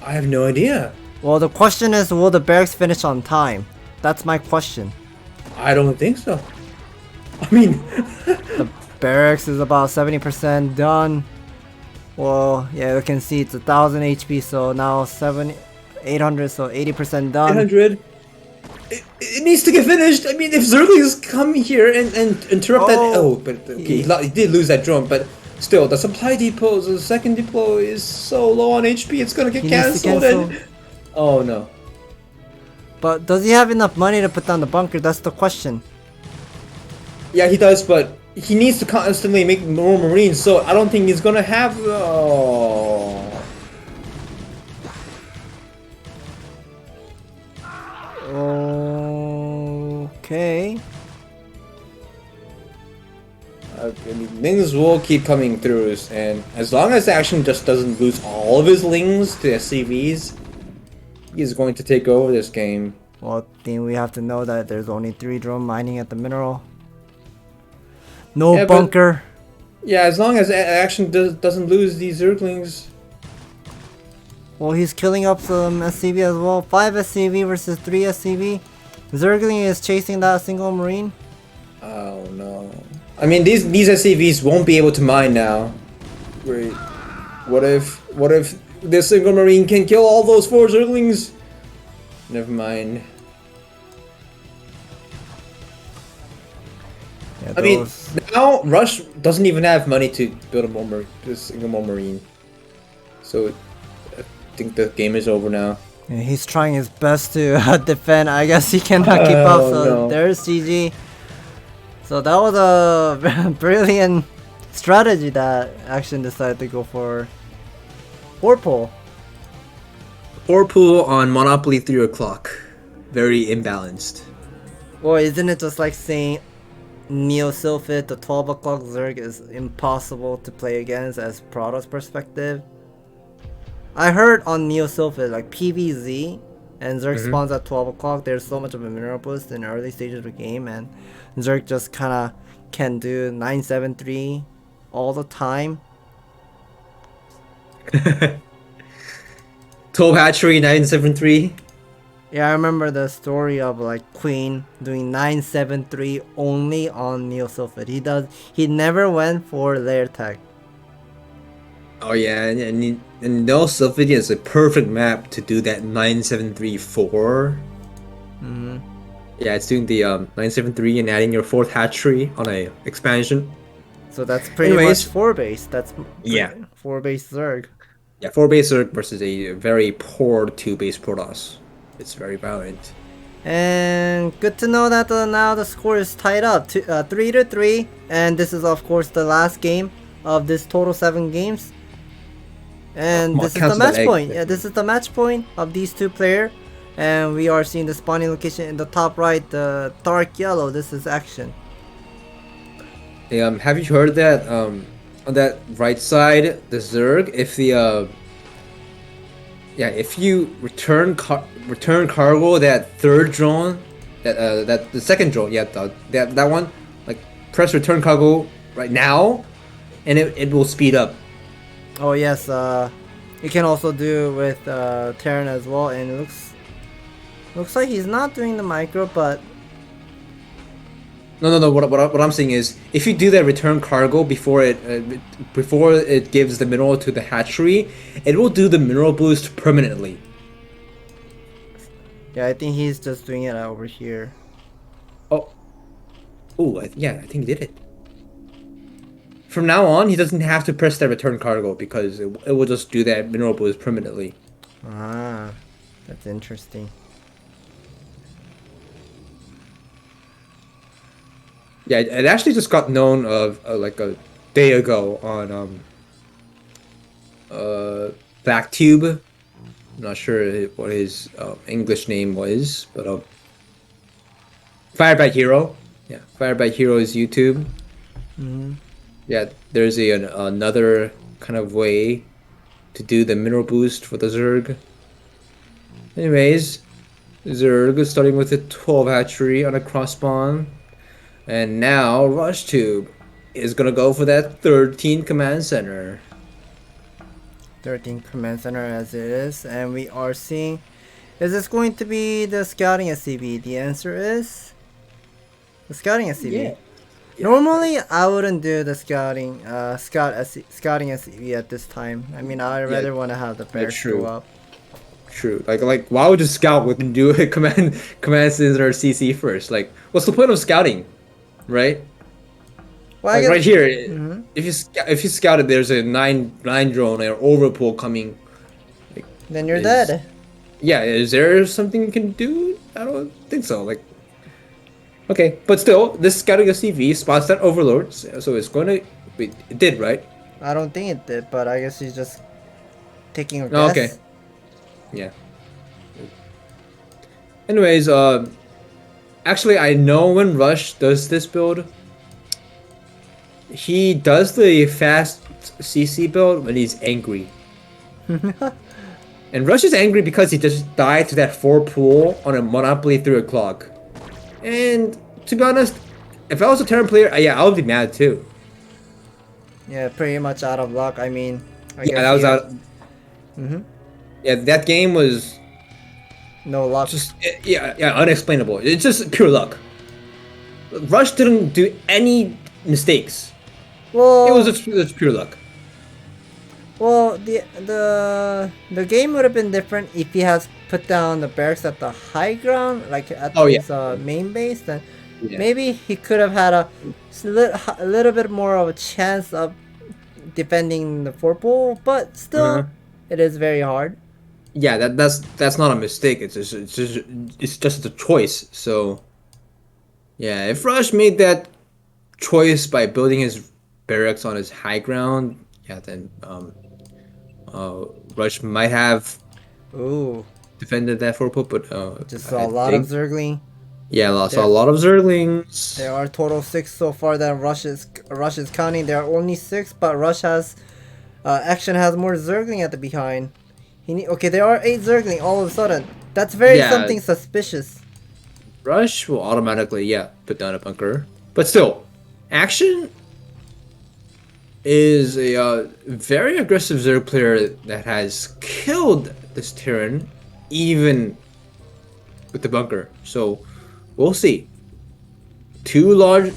I have no idea. Well, the question is, will the barracks finish on time? That's my question. I don't think so. I mean, The barracks is about 70% done. Well, yeah, you can see it's 1000 HP, so now 800, so 80% done. 800. It needs to get finished. I mean, if Zerglings come here and interrupt that. Oh, but okay, he did lose that drone, but still, the supply depot, the second depot is so low on HP, it's gonna get cancelled. Oh no. But does he have enough money to put down the bunker? That's the question. Yeah, he does, but he needs to constantly make more Marines, so I don't think he's gonna have. Oh. Okay. I mean, things will keep coming through, and as long as Action just doesn't lose all of his lings to SCVs, he's going to take over this game. Well, then we have to know that there's only 3 drone mining at the mineral. No Yeah, bunker. Yeah, as long as Action doesn't lose these Zerglings. Well, he's killing up some SCV as well. 5 SCV versus 3 SCV. Zergling is chasing that single marine. Oh no. I mean, these SCVs won't be able to mine now. Wait. What if this single marine can kill all those 4 Zerglings? Never mind. Yeah, I mean, now Rush doesn't even have money to build a single more marine. So I think the game is over now. yeah, he's trying his best to defend. I guess he cannot keep up. So no. there's GG. So that was a brilliant strategy that Action decided to go for 4-pull. 4-pull on Monopoly 3 o'clock. Very imbalanced. Well, isn't it just like saying Neo Sylphid, the 12 o'clock Zerg is impossible to play against as Protoss perspective? I heard on Neo Sylphid, like PVZ and Zerg spawns at 12 o'clock, there's so much of a mineral boost in early stages of the game, and Zerg just kinda can do 973 all the time. 12 hatchery 973. Yeah, I remember the story of like Queen doing 973 only on Neo Sylphid. He never went for layer tag. Oh yeah, and Neo Sylphid is a perfect map to do that 9734. Yeah, it's doing the 973 and adding your 4th hatchery on a expansion. So that's pretty much 4 base. That's 4 base Zerg. Yeah, 4 base Zerg versus a very poor 2 base Protoss. It's very violent. And good to know that now the score is tied up to 3-3, and this is of course the last game of this total 7 games. And this is the match point. Yeah, this is the match point of these 2 players. And we are seeing the spawning location in the top right, the dark yellow. This is Action. Hey, have you heard that on that right side, the Zerg, if the if you return cargo, that 3rd drone, that the 2nd drone, that one, like press return cargo right now, and it will speed up. Oh yes, you can also do with Terran as well, and it looks like he's not doing the micro, but no. What I'm saying is, if you do that return cargo before it gives the mineral to the hatchery, it will do the mineral boost permanently. yeah, I think he's just doing it over here. Yeah, I think he did it. From now on, he doesn't have to press that return cargo because it will just do that mineral boost permanently. Ah, that's interesting. Yeah, it actually just got known of like a day ago on Backtube. I'm not sure what his English name was, but Fired by Hero. Yeah, Fired by Hero is YouTube. Hmm. Yeah, there's another kind of way to do the mineral boost for the Zerg. Anyways, Zerg is starting with a 12 hatchery on a crossbond. And now Rush Tube is gonna go for that 13 command center. 13 command center as it is, and we are seeing. Is this going to be the scouting SCV? The answer is the scouting SCV. Yeah. Normally, I wouldn't do the scouting SCV at this time. I mean, I'd rather want to have the barracks true. go up. True. Like why would you scout with do a command center or CC first? Like, what's the point of scouting, right? Well, Like right here, if you scouted, there's a nine drone or overpull coming. Like, then you're is- dead. Yeah, is there something you can do? I don't think so. Like, okay, but still, this scouting CV spots that overlord, so it's going to. Wait, it did, right? I don't think it did, but I guess he's just taking a Oh, guess. okay. Yeah. Anyways, actually, I know when Rush does this build, he does the fast CC build when he's angry. And Rush is angry because he just died to that 4 pool on a Monopoly 3 o'clock. And to be honest, if I was a Terran player, yeah, I would be mad too. Yeah, pretty much out of luck. I mean, I Yeah, guess that was he had- out. Yeah, that game was no luck. just unexplainable. It's just pure luck. Rush didn't do any mistakes. Well, It was just pure luck. well, the game would have been different if he has put down the barracks at the high ground, like at Oh, yeah. his main base. Then Yeah. maybe he could have had a little bit more of a chance of defending the 4 pool, but still, it is very hard. Yeah, that's not a mistake. It's just a choice. So, yeah, if Rush made that choice by building his barracks on his high ground, yeah, then Rush might have Ooh, defended that 4 put, but just I saw a lot of think- Zergling. Yeah, lost There- a lot of Zerglings. There are total 6 so far that Rush is counting. There are only 6, but Rush has Action has more Zergling at the behind. Okay, there are 8 Zergling all of a sudden. That's very Yeah. something suspicious. Rush will automatically, put down a bunker. But still, Action is a very aggressive Zerg player that has killed this Terran, even with the bunker. So, we'll see. Two large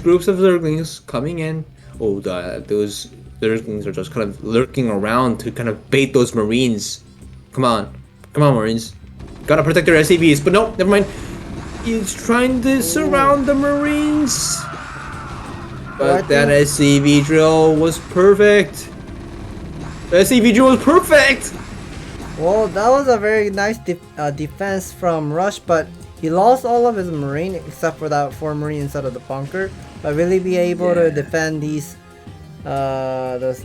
groups of Zerglings coming in. Oh, those Zerglings are just kind of lurking around to kind of bait those Marines. Come on, Marines. Gotta protect their SCVs, but no, never mind. He's trying to surround the Marines. But that SCV drill was perfect. The SCV drill was perfect! Well, that was a very nice defense from Rush, but he lost all of his Marine except for that 4 Marine inside of the bunker. But will he be able to defend these the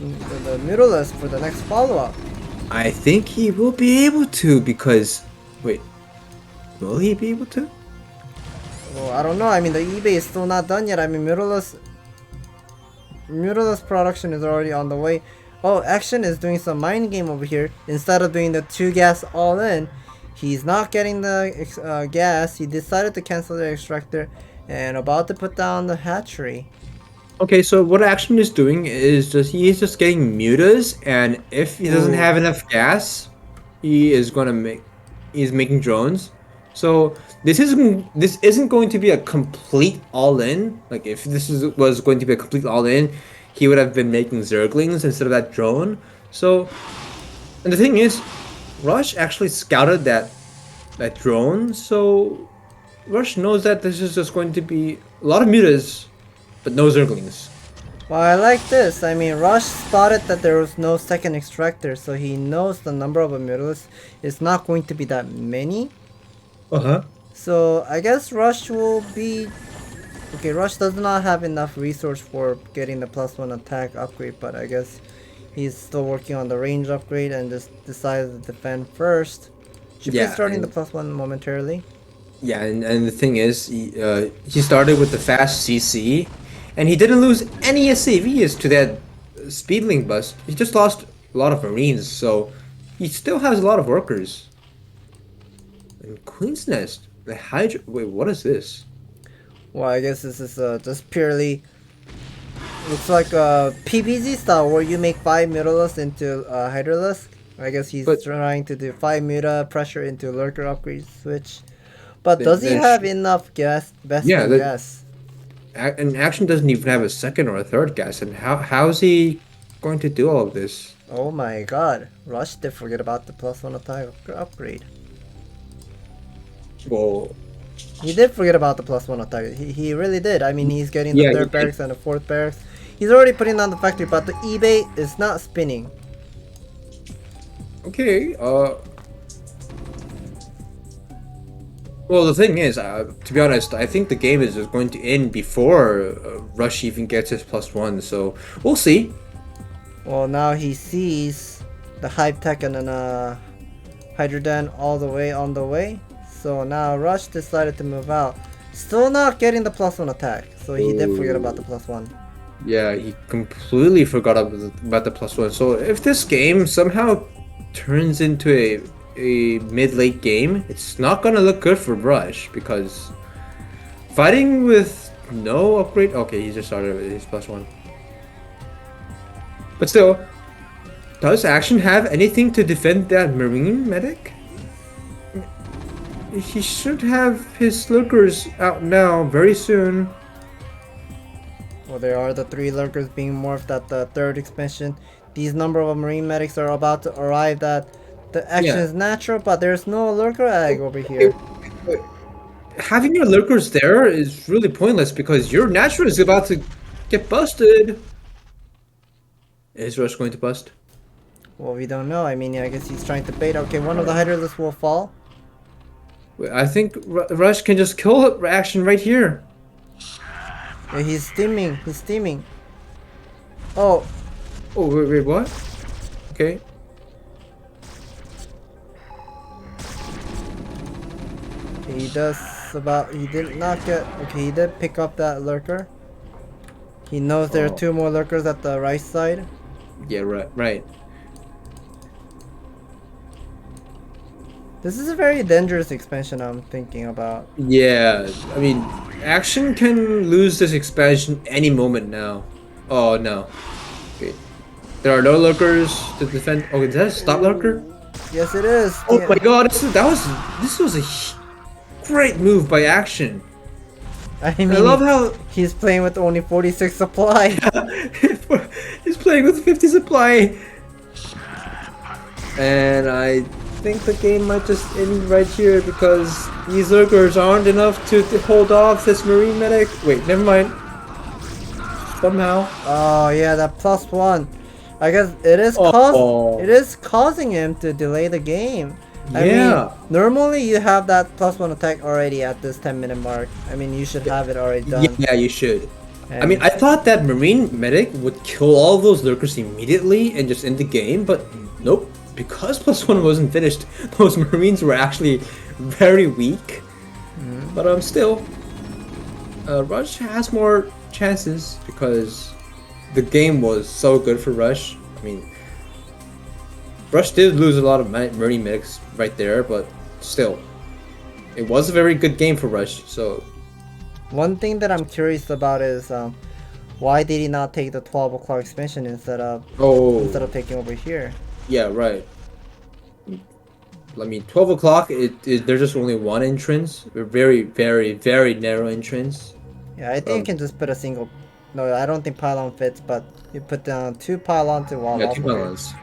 Mutalists for the next follow-up? I think he will be able to because... Wait. Will he be able to? Well, I don't know. I mean, the eBay is still not done yet. I mean, Mutalisk production is already on the way. Oh, Action is doing some mind game over here. Instead of doing the 2 gas all in, he's not getting the gas. He decided to cancel the extractor and about to put down the hatchery. Okay, so what Action is doing is he's just getting mutas, and if he doesn't have enough gas, he's making drones. So this isn't going to be a complete all-in. Like if was going to be a complete all-in, he would have been making Zerglings instead of that drone. So, and the thing is, Rush actually scouted that drone. So Rush knows that this is just going to be a lot of mutas, but no Zerglings. Well, I like this. I mean, Rush spotted that there was no second extractor, so he knows the number of Mutalists is not going to be that many. So I guess Rush will be... Okay, Rush does not have enough resource for getting the +1 attack upgrade, but I guess he's still working on the range upgrade and just decided to defend first. Should be starting the +1 momentarily. Yeah, and the thing is, he started with the fast CC, and he didn't lose any SCVs to that Speedling bust. He just lost a lot of Marines, so he still has a lot of workers. And Queen's Nest, the Hydra. Wait, what is this? Well, I guess this is just purely. Looks like a PBZ style where you make 5 Mutalisk into Hydralisk. I guess he's But trying to do 5 Muta pressure into Lurker upgrade switch. But then, does he then have enough gas? Best yeah, in gas? and Action doesn't even have a second or a third gas. And how is he going to do all of this? Oh my god. Rush did forget about the +1 attack upgrade. Well, He did forget about the +1 attack. He really did. I mean, he's getting the yeah, third barracks and the fourth barracks. He's already putting on the factory, but the eBay is not spinning. okay. Well, the thing is, to be honest, I think the game is just going to end before Rush even gets his +1. So we'll see. Well, now he sees the Hype Tech and then Hydroden all the way on the way. So now Rush decided to move out. Still not getting the +1 attack. So he did forget about the +1. Yeah, he completely forgot about the +1. So if this game somehow turns into a mid-late game, it's not gonna look good for Rush because fighting with no upgrade. Okay, he just started with his +1. But still, does Action have anything to defend that Marine medic? He should have his lurkers out now very soon. Well, there are the 3 lurkers being morphed at the 3rd expansion. These number of Marine medics are about to arrive. That the action is natural, but there's no lurker egg over here. Having your lurkers there is really pointless because your natural is about to get busted. Is Rush going to bust? Well, we don't know. I mean, I guess he's trying to bait. Okay, one of the Hydralisks will fall. I think Rush can just kill Action right here. Yeah, he's steaming. He's steaming. Oh. Oh, wait, what? Okay. He does about. He did not get. Okay, he did pick up that lurker. He knows there are 2 more lurkers at the right side. Yeah, right. This is a very dangerous expansion I'm thinking about. Yeah, I mean, Action can lose this expansion any moment now. Oh no. Okay. There are no lurkers to defend. Oh, is that a stop lurker? Yes, it is. Oh Yeah. my god, this was a great move by Action. I mean, I love how he's playing with only 46 supply. he's playing with 50 supply. And I think the game might just end right here because these lurkers aren't enough to hold off this Marine medic. Wait, never mind. Somehow. Oh yeah, that +1. I guess it is it is causing him to delay the game. I mean, normally you have that +1 attack already at this 10-minute mark. I mean, you should have it already done. Yeah, you should. I mean, I thought that Marine medic would kill all those lurkers immediately and just end the game, but nope. Because +1 wasn't finished, those Marines were actually very weak. But still, Rush has more chances because the game was so good for Rush. I mean, Rush did lose a lot of Marine medics right there, but still, it was a very good game for Rush. So, one thing that I'm curious about is why did he not take the 12 o'clock expansion instead of taking over here? Yeah, right. I mean, 12 o'clock, there's just only one entrance. A very, very, very narrow entrance. Yeah, I think you can just put a single. No, I don't think pylon fits, but you put down 2 pylons to wall off. 2 pylons.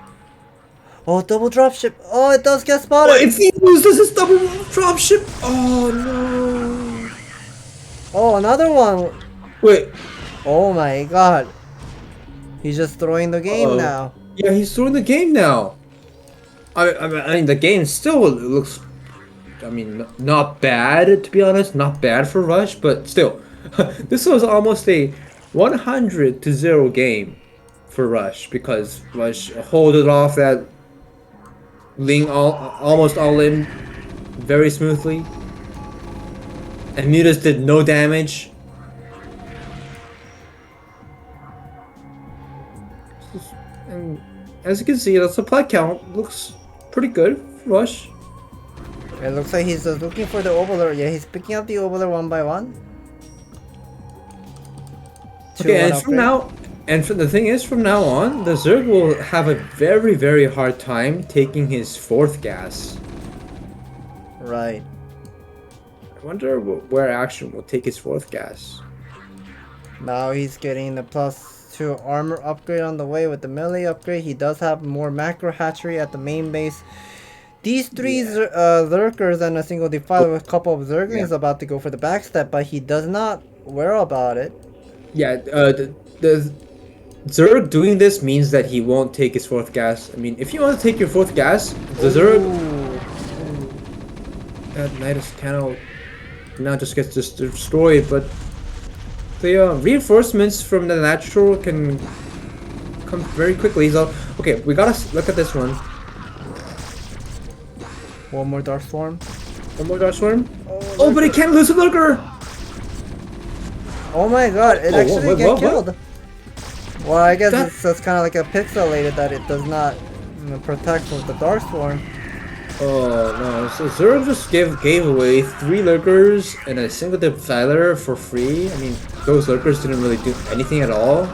Oh, double dropship. Oh, it does get spotted. Oh, if he loses his double dropship. Oh, no. Oh, another one. Wait. Oh my god. He's just throwing the game now. Yeah, he's throwing the game now. I mean, the game still looks, I mean, not bad, to be honest. Not bad for Rush, but still. This was almost a 100-0 game for Rush because Rush holded off that Ling almost all in very smoothly. And Mutas did no damage. And as you can see, the supply count looks pretty good for Rush. It looks like he's just looking for the Overlord. Yeah, he's picking up the Overlord one by one. Okay, and from now, the thing is, from now on, the Zerg will have a very, very hard time taking his 4th gas. Right. I wonder where Action will take his 4th gas. Now he's getting the +2 armor upgrade on the way with the melee upgrade. He does have more macro hatchery at the main base. These three lurkers and a single defiler with a couple of zerglings about to go for the backstep, but he does not worry about it. Yeah, the Zerg doing this means that he won't take his 4th gas. I mean, if you want to take your 4th gas, the Zerg... That Nidus Canal now just gets destroyed, but the reinforcements from the natural can come very quickly. So, okay, we gotta look at this one. One more Dark Swarm. One more Dark Swarm? Oh, but he can't lose a lurker! Oh my god, it actually gets killed. Well, I guess it's kind of like a pixelated that it does not protect from the Dark Swarm. Oh no, so Zerg just gave away 3 lurkers and a single defiler for free. I mean, those lurkers didn't really do anything at all.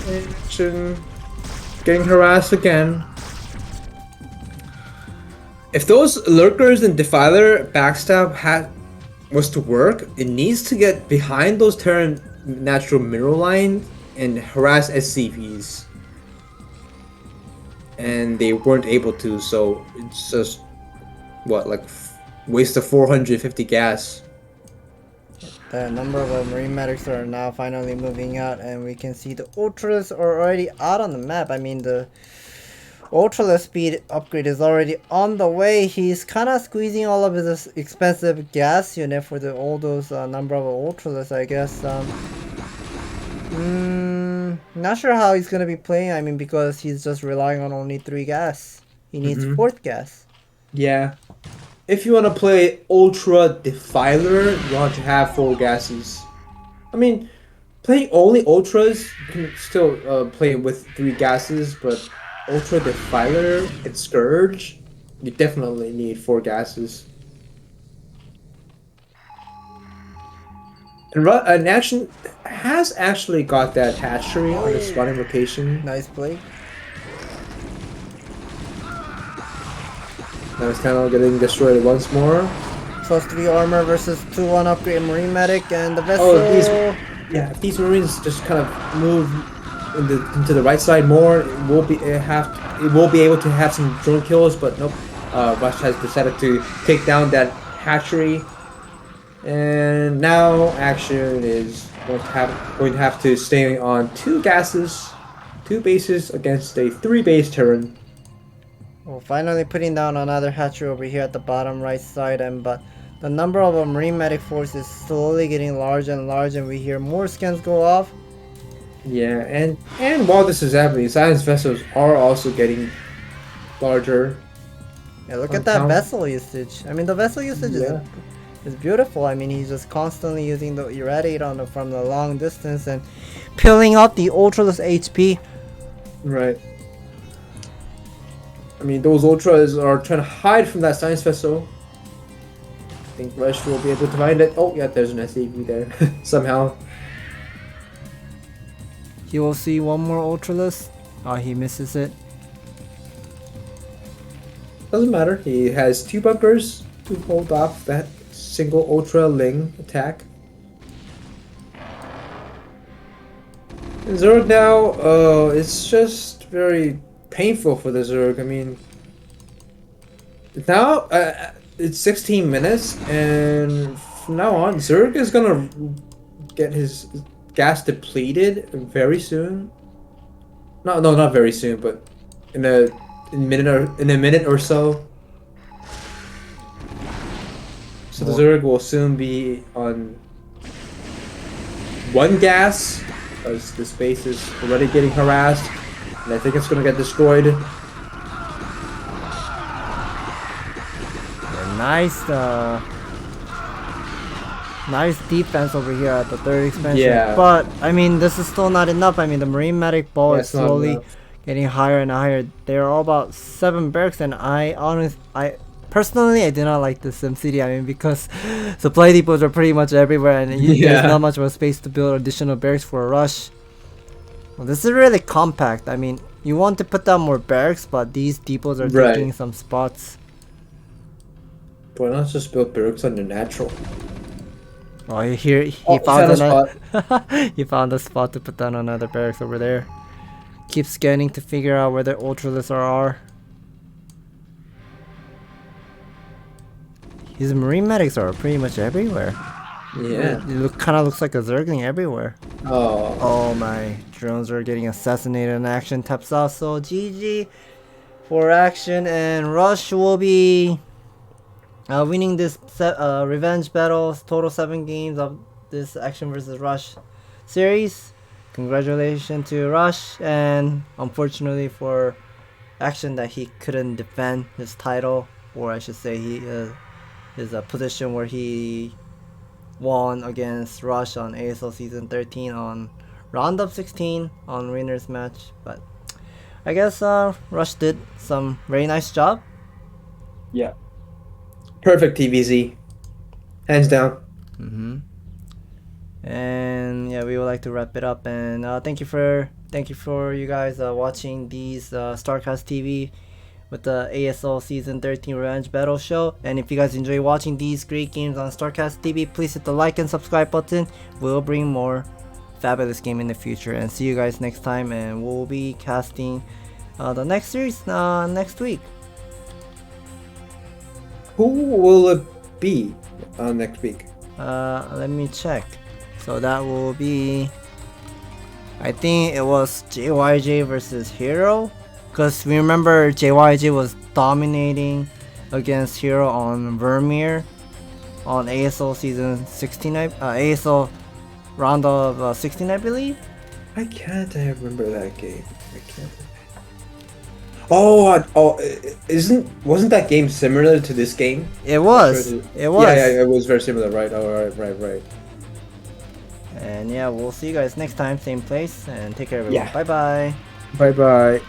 Action. Getting harassed again. If those lurkers and defiler backstab was to work, it needs to get behind those Terran natural mineral line and harass SCVs. And they weren't able to, so it's just what, like waste of 450 gas. The number of marine medics are now finally moving out, and we can see the ultras are already out on the map. I mean, the ultraless speed upgrade is already on the way. He's kind of squeezing all of his expensive gas unit for all those number of ultraless, I guess. Not sure how he's gonna be playing. I mean, because he's just relying on only 3 gas. He needs 4th gas. Yeah. If you want to play Ultra Defiler, you want to have 4 gases. I mean, playing only Ultras, you can still play with 3 gases, but Ultra Defiler and Scourge, you definitely need 4 gases. And Action has actually got that hatchery on the spawning location. Nice play. Now it's kind of getting destroyed once more. +3 armor versus 2-1 upgrade marine medic, and the vessel. Oh, if these marines just kind of move into the right side more, it will be able to have some drone kills, but nope. Rush has decided to take down that hatchery. And now Action is going to have to stay on 2 gases, 2 bases against a 3 base Terran. Well, finally putting down another hatchery over here at the bottom right side, but the number of a marine medic force is slowly getting larger and larger, and we hear more scans go off. Yeah, and while this is happening, science vessels are also getting larger. Yeah, look at that vessel usage. I mean, the vessel usage is beautiful. I mean, he's just constantly using the irradiate from the long distance and peeling out the ultraless HP. Right. I mean, those ultras are trying to hide from that science vessel. I think Rush will be able to find it. Oh, yeah, there's an SAV there. Somehow. He will see one more ultraless. Oh, he misses it. Doesn't matter. He has 2 bunkers to hold off that single ultra ling attack. And Zerg now, it's just very painful for the Zerg. I mean, now it's 16 minutes, and from now on, Zerg is gonna get his gas depleted very soon. No, not very soon, but in a minute or so. So the Zerg will soon be on 1 gas, because the space is already getting harassed, and I think it's going to get destroyed. We're nice defense over here at the third expansion. Yeah. But I mean, this is still not enough. I mean, the Marine Medic ball is That's not slowly enough. getting higher and higher. They're all about 7 barracks, and I personally I do not like the SimCity. I mean, because supply depots are pretty much everywhere, and there's not much of a space to build additional barracks for a rush. Well, this is really compact. I mean, you want to put down more barracks, but these depots are taking some spots. Why not just build barracks on the natural? Oh, he found he found a spot to put down another barracks over there. Keep scanning to figure out where the ultralists are. His marine medics are pretty much everywhere. Yeah. It kind of looks like a Zergling everywhere. Oh. Oh my, drones are getting assassinated in action. Taps out, so GG for action, and Rush will be winning this revenge battles, total 7 games of this Action versus Rush series. Congratulations to Rush, and unfortunately for Action that he couldn't defend his title, or I should say his position where he won against Rush on ASL Season 13 on round of 16 on winners match. But I guess Rush did some very nice job. Yeah. Perfect TVZ. Hands down. And yeah, we would like to wrap it up, and thank you for you guys watching these StarCast TV with the ASL Season 13 Revenge Battle Show. And if you guys enjoy watching these great games on StarCast TV, please hit the like and subscribe button. We'll bring more fabulous game in the future, and see you guys next time, and we'll be casting the next series next week. Who will it be next week? Let me check. So that will be, I think it was JYJ versus Hero, because we remember JYJ was dominating against Hero on Vermeer on ASL Season 16, ASL round of 16, I believe. I can't remember that game. I can't. Wasn't that game similar to this game? It was. It was. Yeah, it was very similar, right? Oh, right. And yeah, we'll see you guys next time, same place, and take care, everyone. Yeah. Bye bye. Bye.